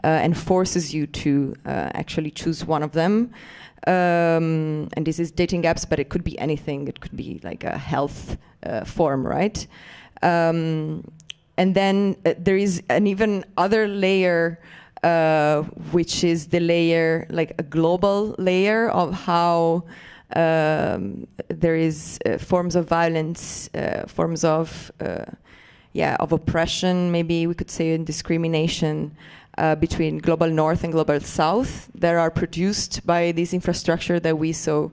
and forces you to actually choose one of them. And this is dating apps, but it could be anything. It could be like a health form, right? And then there is an even other layer, which is the layer, like a global layer of how there is forms of violence, forms of oppression, maybe we could say, and discrimination between global north and global south that are produced by this infrastructure that we so,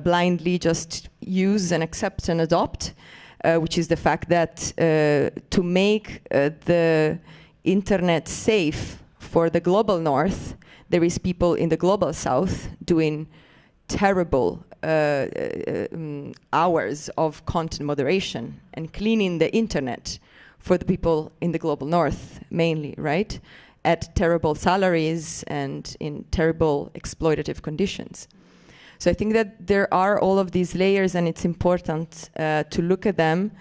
blindly just use and accept and adopt, which is the fact that to make the internet safe for the global north, there is people in the global south doing terrible hours of content moderation and cleaning the internet for the people in the global north mainly, right? At terrible salaries and in terrible exploitative conditions. So I think that there are all of these layers, and it's important to look at them.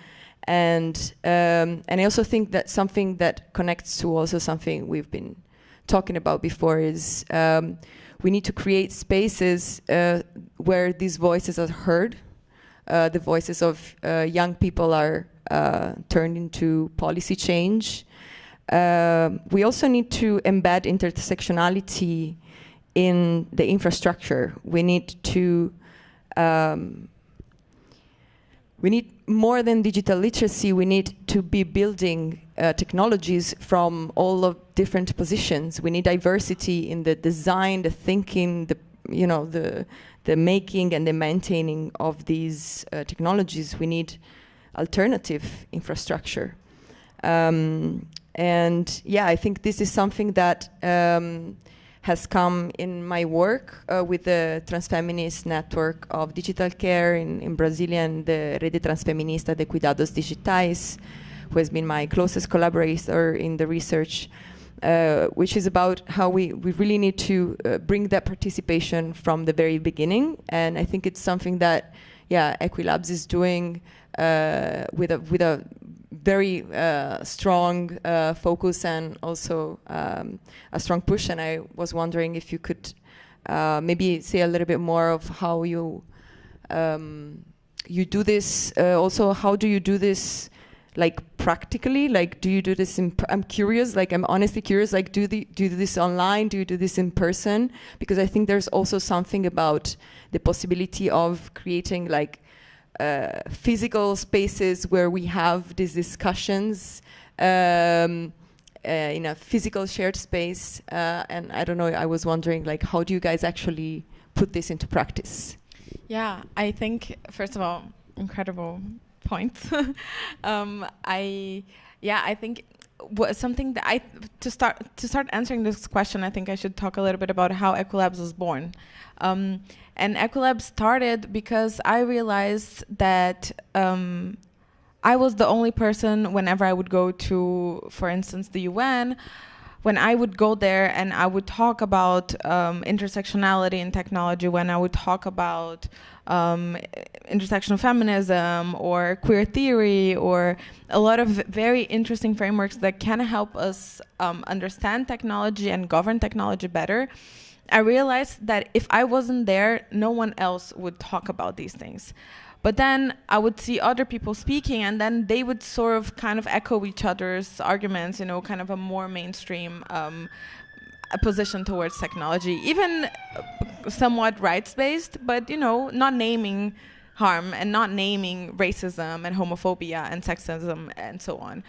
And I also think that something that connects to also something we've been talking about before is we need to create spaces where these voices are heard. The voices of young people are turned into policy change. We also need to embed intersectionality in the infrastructure. We need more than digital literacy. We need to be building technologies from all of different positions. We need diversity in the design, the thinking, the making and the maintaining of these technologies. We need alternative infrastructure. And yeah, I think this is something that has come in my work with the transfeminist network of digital care in Brazilian, the Rede Transfeminista de Cuidados Digitais, who has been my closest collaborator in the research, which is about how we really need to bring that participation from the very beginning. And I think it's something that, Equilabs is doing with a very strong focus and also a strong push. And I was wondering if you could maybe say a little bit more of how you do this. Also, how do you do this, like practically? Like, do you do this I'm curious. Like, I'm honestly curious. Like, do you do this online? Do you do this in person? Because I think there's also something about the possibility of creating like physical spaces where we have these discussions in a physical shared space. And I don't know, I was wondering, like, how do you guys actually put this into practice? Yeah, I think, first of all, incredible point. I think something that to start answering this question, I think I should talk a little bit about how Equilabs was born. And Equilabs started because I realized that I was the only person, whenever I would go to, for instance, the UN, when I would go there and I would talk about intersectionality in technology, when I would talk about intersectional feminism or queer theory or a lot of very interesting frameworks that can help us understand technology and govern technology better, I realized that if I wasn't there, no one else would talk about these things. But then I would see other people speaking, and then they would sort of kind of echo each other's arguments, you know, kind of a more mainstream position towards technology, even somewhat rights-based, but, you know, not naming harm and not naming racism and homophobia and sexism and so on.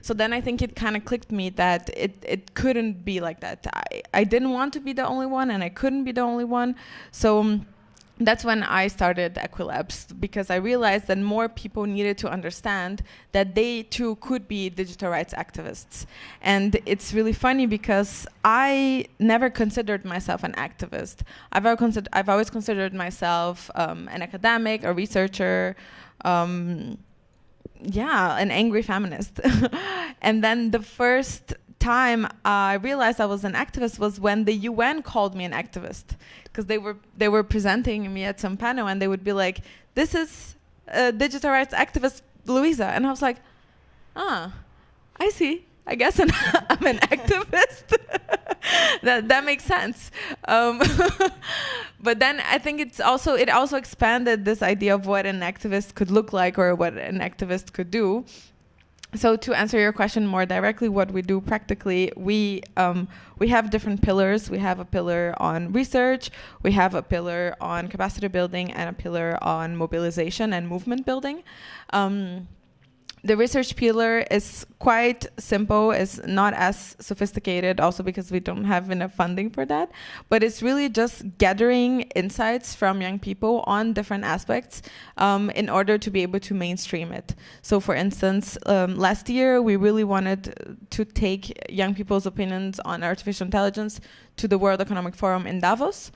So then I think it kind of clicked me that it couldn't be like that. I didn't want to be the only one, and I couldn't be the only one. So that's when I started Equilabs, because I realized that more people needed to understand that they too could be digital rights activists. And it's really funny because I never considered myself an activist. I've always considered myself an academic, a researcher, an angry feminist. And then the first time I realized I was an activist was when the UN called me an activist, because they were presenting me at some panel and they would be like, "This is digital rights activist Luisa," and I was like, "Ah, I see. I guess I'm an activist." that makes sense. But then I think it also expanded this idea of what an activist could look like or what an activist could do. So to answer your question more directly, what we do practically, we have different pillars. We have a pillar on research, we have a pillar on capacity building, and a pillar on mobilization and movement building. The research pillar is quite simple. It's not as sophisticated, also because we don't have enough funding for that. But it's really just gathering insights from young people on different aspects in order to be able to mainstream it. So for instance, last year, we really wanted to take young people's opinions on artificial intelligence to the World Economic Forum in Davos,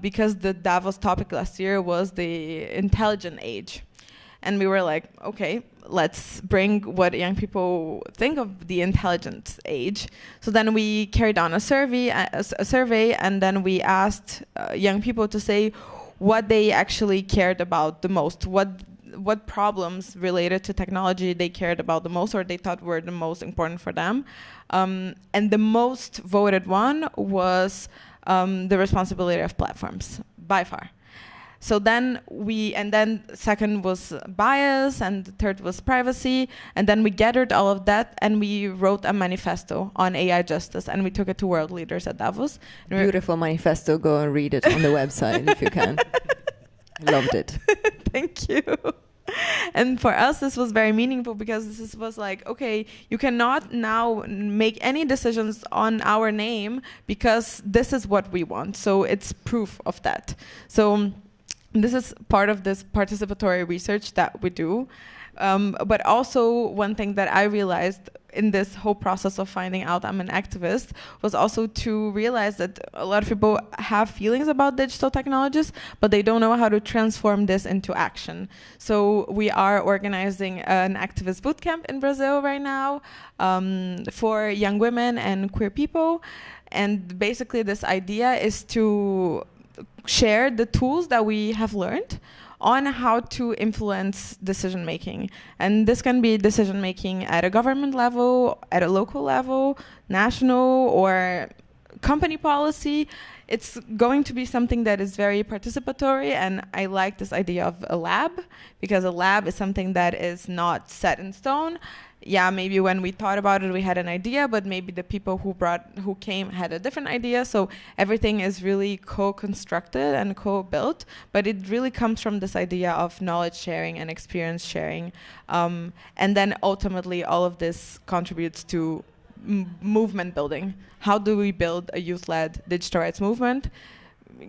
because the Davos topic last year was the intelligent age. And we were like, okay, let's bring what young people think of the intelligent age. So then we carried on a survey, and then we asked young people to say what they actually cared about the most, what problems related to technology they cared about the most, or they thought were the most important for them. And the most voted one was the responsibility of platforms, by far. So then second was bias, and the third was privacy, and then we gathered all of that and we wrote a manifesto on AI justice, and we took it to world leaders at Davos. Beautiful manifesto. Go and read it on the website if you can. I loved it. Thank you. And for us, this was very meaningful because this was like, okay, you cannot now make any decisions on our name because this is what we want. So it's proof of that. So this is part of this participatory research that we do. But also one thing that I realized in this whole process of finding out I'm an activist was also to realize that a lot of people have feelings about digital technologies, but they don't know how to transform this into action. So we are organizing an activist bootcamp in Brazil right now for young women and queer people. And basically this idea is to share the tools that we have learned on how to influence decision making. And this can be decision making at a government level, at a local level, national, or company policy. It's going to be something that is very participatory, and I like this idea of a lab, because a lab is something that is not set in stone. Yeah, maybe when we thought about it, we had an idea, but maybe the people who came had a different idea. So everything is really co-constructed and co-built, but it really comes from this idea of knowledge sharing and experience sharing. And then ultimately all of this contributes to movement building. How do we build a youth-led digital rights movement?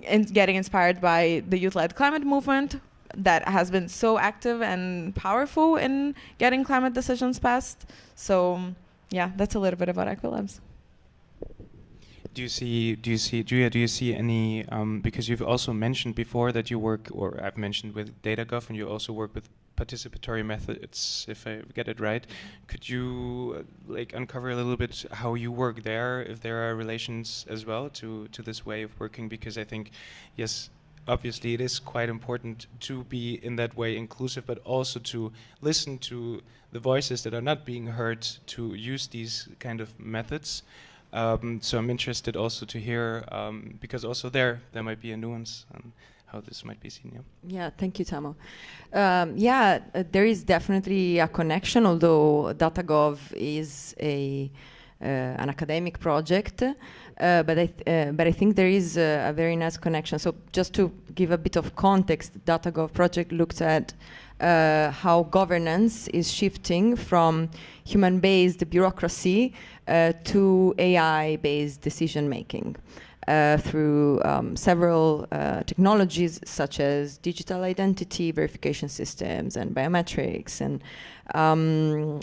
And getting inspired by the youth-led climate movement that has been so active and powerful in getting climate decisions passed. So yeah, that's a little bit about Equilabs. Do you see, Giulia, do you see any, because you've also mentioned before that you work, or I've mentioned with DataGov, and you also work with participatory methods, if I get it right. Could you uncover a little bit how you work there, if there are relations as well to this way of working? Because I think, yes, obviously it is quite important to be in that way inclusive, but also to listen to the voices that are not being heard, to use these kind of methods. So I'm interested also to hear, because also there might be a nuance on how this might be seen. Yeah, thank you, Tamo. There is definitely a connection, although DataGov is an academic project, but I think there is a very nice connection. So just to give a bit of context, the DataGov project looked at how governance is shifting from human-based bureaucracy to AI-based decision-making through several technologies such as digital identity verification systems and biometrics and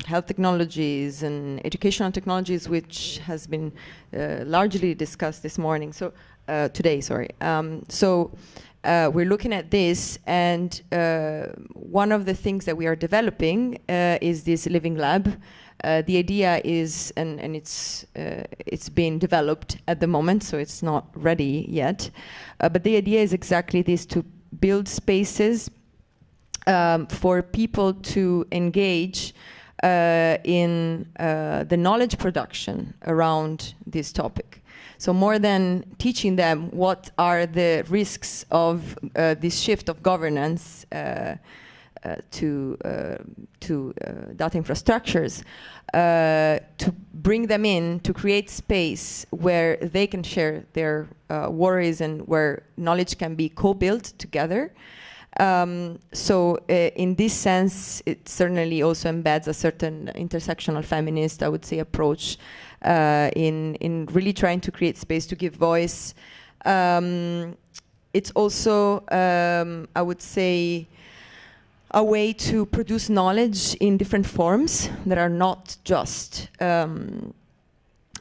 health technologies and educational technologies, which has been largely discussed this morning. So today, sorry. We're looking at this, and one of the things that we are developing is this living lab. The idea is, and it's being developed at the moment, so it's not ready yet. But the idea is exactly this: to build spaces for people to engage in the knowledge production around this topic. So more than teaching them what are the risks of this shift of governance to data infrastructures, to bring them in, to create space where they can share their worries and where knowledge can be co-built together. In this sense, it certainly also embeds a certain intersectional feminist, I would say, approach in really trying to create space to give voice. It's also, I would say, a way to produce knowledge in different forms that are not just an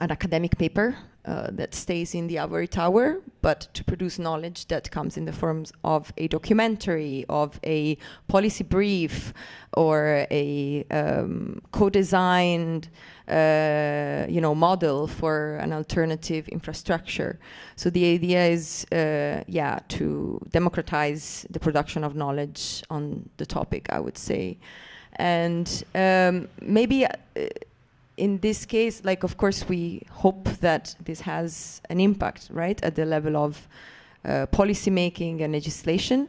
academic paper that stays in the ivory tower, but to produce knowledge that comes in the forms of a documentary, of a policy brief, or a co-designed model for an alternative infrastructure. So the idea is, to democratize the production of knowledge on the topic, I would say. And maybe in this case, of course, we hope that this has an impact, right, at the level of policy making and legislation.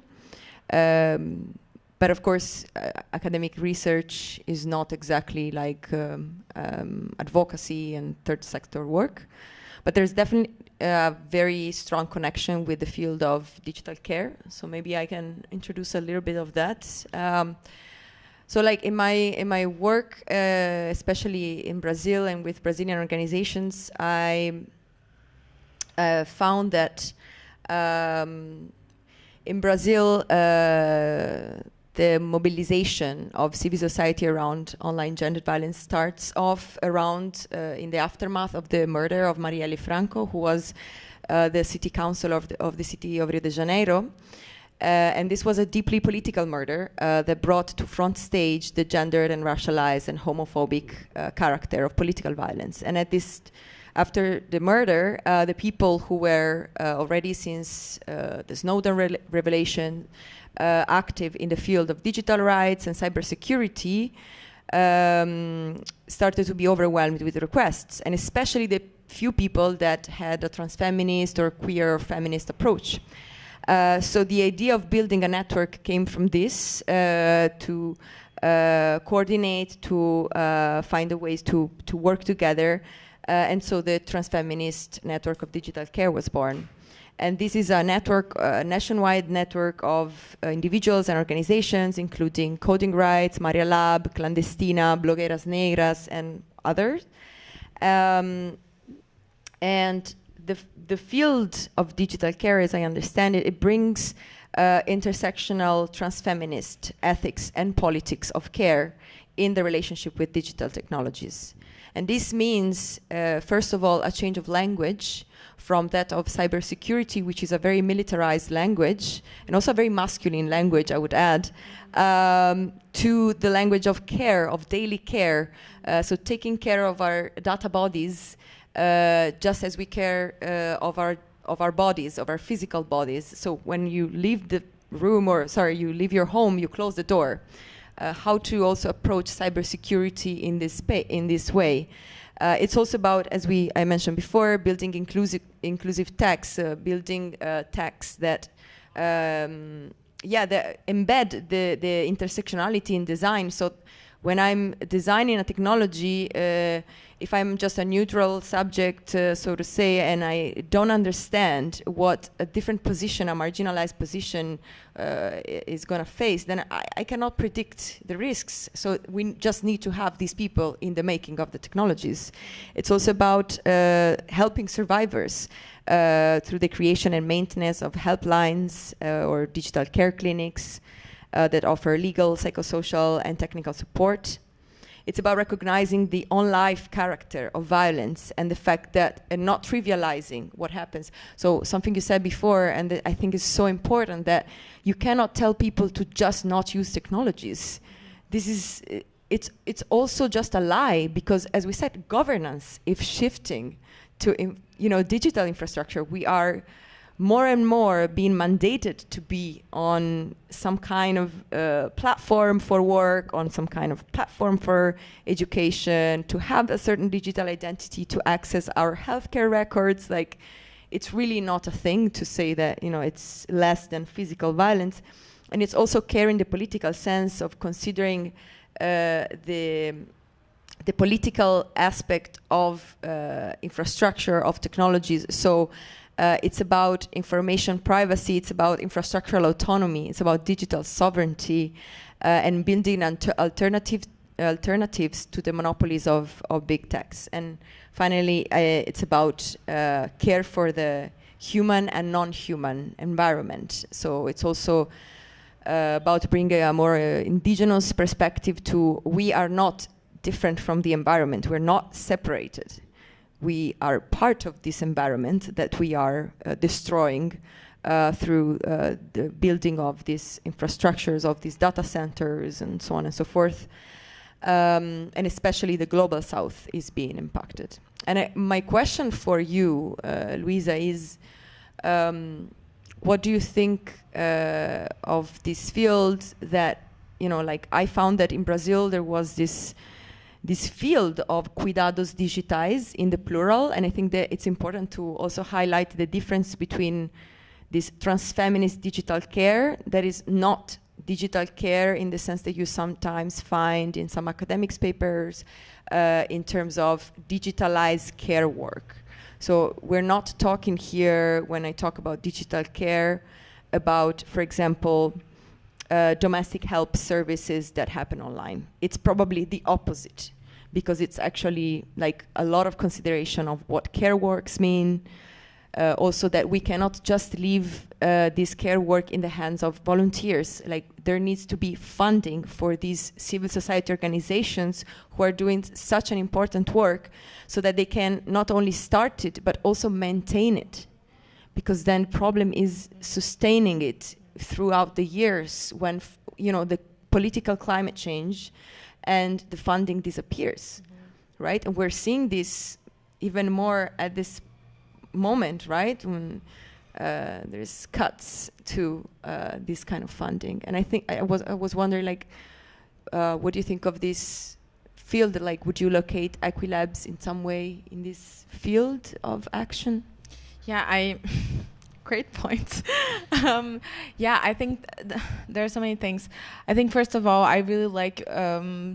But of course, academic research is not exactly like advocacy and third sector work. But there's definitely a very strong connection with the field of digital care. So maybe I can introduce a little bit of that. So in my work, especially in Brazil and with Brazilian organizations, I found that In Brazil, the mobilization of civil society around online gendered violence starts off around in the aftermath of the murder of Marielle Franco, who was the city council of the city of Rio de Janeiro. And this was a deeply political murder that brought to front stage the gendered and racialized and homophobic character of political violence. And after the murder, the people who were already since the Snowden revelation active in the field of digital rights and cybersecurity started to be overwhelmed with requests, and especially the few people that had a transfeminist or queer or feminist approach. So the idea of building a network came from this, to coordinate, to find the ways to work together, and so the Transfeminist Network of Digital Care was born. And this is a network, a nationwide network of individuals and organizations, including Coding Rights, Maria Lab, Clandestina, Blogueiras Negras, and others. And the field of digital care, as I understand it, it brings intersectional transfeminist ethics and politics of care in the relationship with digital technologies. And this means, first of all, a change of language from that of cybersecurity, which is a very militarized language, and also a very masculine language, I would add, to the language of care, of daily care. So taking care of our data bodies, just as we care of our bodies, of our physical bodies. So when you leave the room, you leave your home, you close the door. How to also approach cybersecurity in this way. It's also about, as I mentioned before, building inclusive techs, building techs that that embed the intersectionality in design. So when I'm designing a technology, if I'm just a neutral subject, so to say, and I don't understand what a different position, a marginalized position is going to face, then I cannot predict the risks. So we just need to have these people in the making of the technologies. It's also about helping survivors through the creation and maintenance of helplines or digital care clinics that offer legal, psychosocial, and technical support. It's about recognizing the on-life character of violence and the fact that, and not trivializing what happens. So something you said before, and that I think is so important, that you cannot tell people to just not use technologies. It's also just a lie, because as we said, governance is shifting to digital infrastructure. We are more and more being mandated to be on some kind of platform for work, on some kind of platform for education, to have a certain digital identity, to access our healthcare records. Like, it's really not a thing to say that it's less than physical violence. And it's also care in the political sense of considering the political aspect of infrastructure, of technologies. So it's about information privacy, it's about infrastructural autonomy, it's about digital sovereignty, and building alternatives to the monopolies of big techs. And finally, it's about care for the human and non-human environment. So it's also about bringing a more indigenous perspective to, we are not different from the environment, we're not separated. We are part of this environment that we are destroying through the building of these infrastructures, of these data centers, and so on and so forth. And especially the global south is being impacted. And my question for you, Luisa, is what do you think of this field that, I found that in Brazil there was this field of cuidados digitais in the plural, and I think that it's important to also highlight the difference between this transfeminist digital care that is not digital care in the sense that you sometimes find in some academics papers in terms of digitalized care work. So we're not talking here, when I talk about digital care, about, for example, domestic help services that happen online. It's probably the opposite, because it's actually like a lot of consideration of what care works mean, also that we cannot just leave this care work in the hands of volunteers. Like, there needs to be funding for these civil society organizations who are doing such an important work, so that they can not only start it but also maintain it, because then problem is sustaining it throughout the years when the political climate change and the funding disappears, right? And we're seeing this even more at this moment, right, when there's cuts to this kind of funding. And I think I was wondering, like, what do you think of this field? Like, would you locate Equilabs in some way in this field of action? Yeah, great points. I think there are so many things. I think, first of all, I really like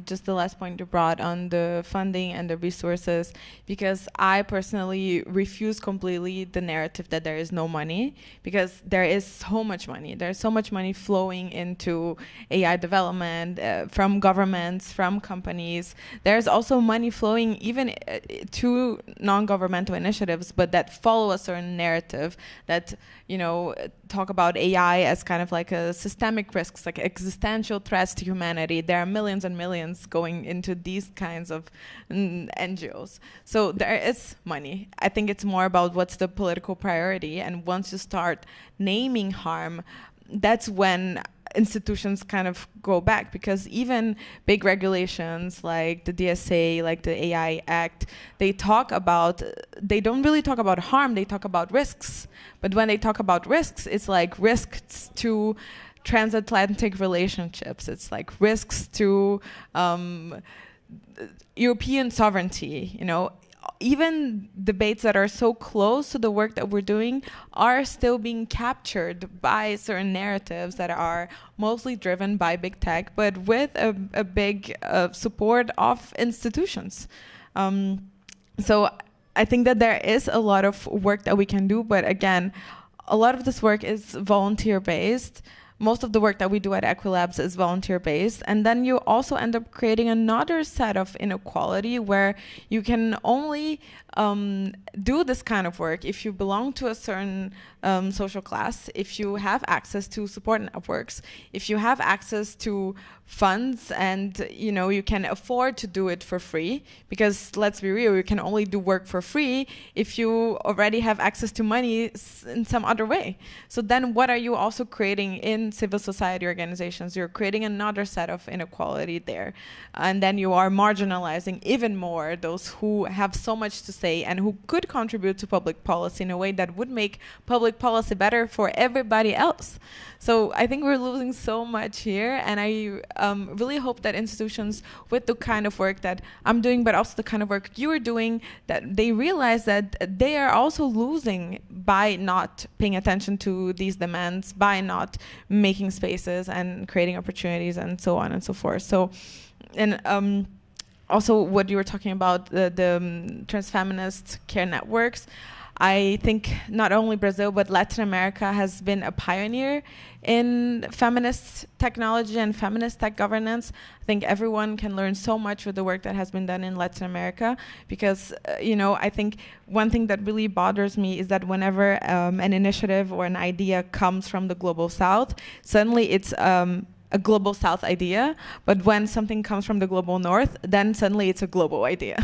just the last point you brought on the funding and the resources, because I personally refuse completely the narrative that there is no money, because there is so much money. There's so much money flowing into AI development from governments, from companies. There's also money flowing even to non-governmental initiatives, but that follow a certain narrative that talk about AI as kind of like a systemic risks, like existential threats to humanity. There are millions and millions going into these kinds of NGOs. So there is money. I think it's more about what's the political priority. And once you start naming harm, that's when institutions kind of go back, because even big regulations like the DSA, like the AI Act, they don't really talk about harm, they talk about risks. But when they talk about risks, it's like risks to transatlantic relationships, it's like risks to European sovereignty, Even debates that are so close to the work that we're doing are still being captured by certain narratives that are mostly driven by big tech, but with a big support of institutions. So I think that there is a lot of work that we can do, but again, a lot of this work is volunteer-based. Most of the work that we do at Equilabs is volunteer-based. And then you also end up creating another set of inequality where you can only do this kind of work if you belong to a certain social class, if you have access to support networks, if you have access to funds, and you can afford to do it for free. Because let's be real, you can only do work for free if you already have access to money in some other way. So then what are you also creating in civil society organizations? You're creating another set of inequality there. And then you are marginalizing even more those who have so much to say and who could contribute to public policy in a way that would make public policy better for everybody else. So I think we're losing so much here, and I really hope that institutions, with the kind of work that I'm doing, but also the kind of work you are doing, that they realize that they are also losing by not paying attention to these demands, by not making spaces and creating opportunities and so on and so forth. So, and also what you were talking about, the transfeminist care networks, I think not only Brazil, but Latin America has been a pioneer in feminist technology and feminist tech governance. I think everyone can learn so much with the work that has been done in Latin America, because, I think one thing that really bothers me is that whenever an initiative or an idea comes from the Global South, suddenly it's a Global South idea, but when something comes from the Global North, then suddenly it's a global idea.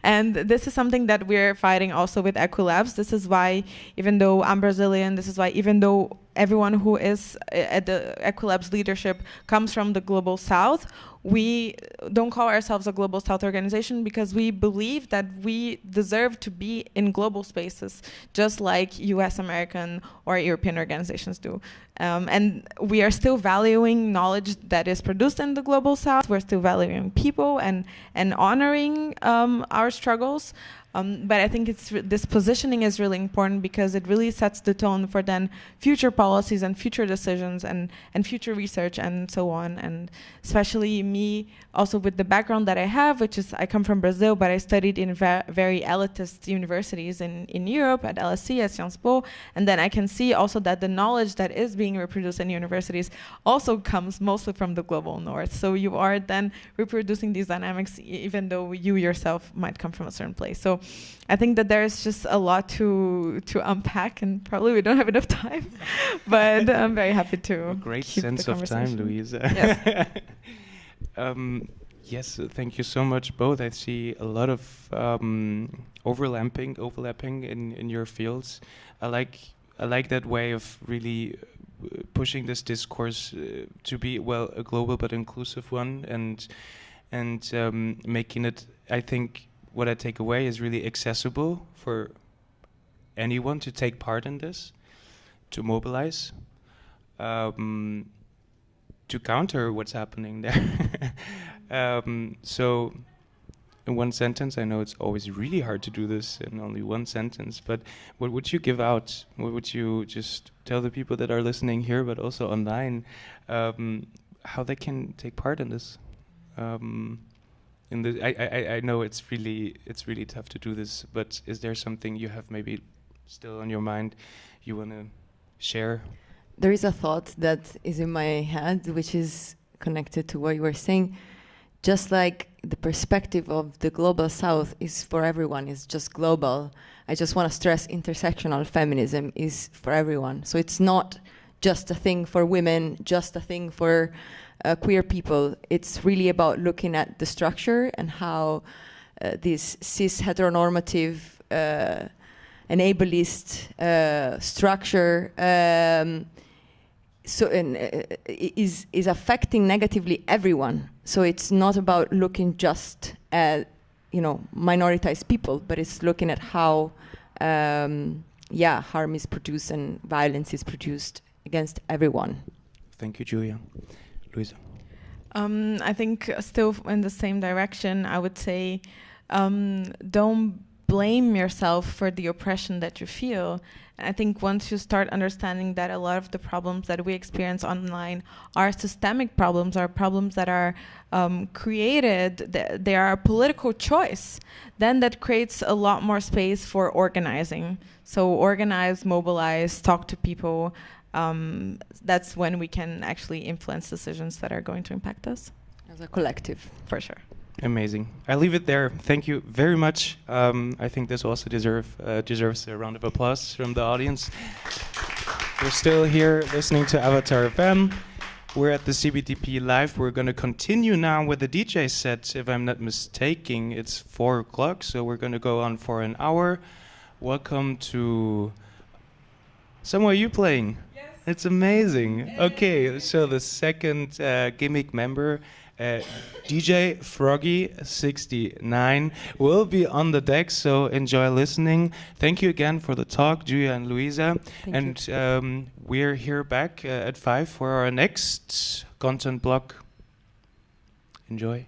And this is something that we're fighting also with Equilabs. This is why, even though I'm Brazilian, this is why even though everyone who is at the Equilabs leadership comes from the Global South, we don't call ourselves a Global South organization, because we believe that we deserve to be in global spaces, just like US American or European organizations do. And we are still valuing knowledge that is produced in the Global South. We're still valuing people and honoring our struggles. But I think this positioning is really important, because it really sets the tone for then future policies and future decisions and future research and so on. And especially me, also with the background that I have, which is I come from Brazil, but I studied in very elitist universities in Europe, at LSE, at Sciences Po. And then I can see also that the knowledge that is being reproduced in universities also comes mostly from the Global North. So you are then reproducing these dynamics, even though you yourself might come from a certain place. So I think that there's just a lot to unpack, and probably we don't have enough time. But I'm very happy to. A great keep sense the of time, conversation. Luisa. Yes. Yes, thank you so much, both. I see a lot of overlapping in your fields. I like that way of really pushing this discourse to be a global but inclusive one, and making it. I think what I take away is really accessible for anyone to take part in this, to mobilize, to counter what's happening there. So in one sentence, I know it's always really hard to do this in only one sentence, but what would you give out? What would you just tell the people that are listening here, but also online, how they can take part in this? I know it's really tough to do this, but is there something you have maybe still on your mind you want to share? There is a thought that is in my head, which is connected to what you were saying. Just like the perspective of the global south is for everyone, is just global. I just want to stress intersectional feminism is for everyone. So it's not just a thing for women, just a thing for queer people. It's really about looking at the structure and how this cis heteronormative enablist structure is affecting negatively everyone. So it's not about looking just at minoritized people, but it's looking at how harm is produced and violence is produced against everyone. Thank you, Giulia. Luisa. I think still in the same direction, I would say don't blame yourself for the oppression that you feel. I think once you start understanding that a lot of the problems that we experience online are systemic problems, are problems that are created, they are a political choice, then that creates a lot more space for organizing. So organize, mobilize, talk to people. That's when we can actually influence decisions that are going to impact us. As a collective. For sure. Amazing. I'll leave it there. Thank you very much. I think this also deserves a round of applause from the audience. We're still here listening to Avatar FM. We're at the CPDP Live. We're going to continue now with the DJ set. If I'm not mistaken, it's 4 o'clock, so we're going to go on for an hour. Welcome to... Someone, are you playing? Yes. It's amazing. Yay. Okay, so the second GIMIC member, DJ Froggy69, will be on the deck, so enjoy listening. Thank you again for the talk, Giulia and Luisa. Thank you. We're here back at 5 for our next content block. Enjoy.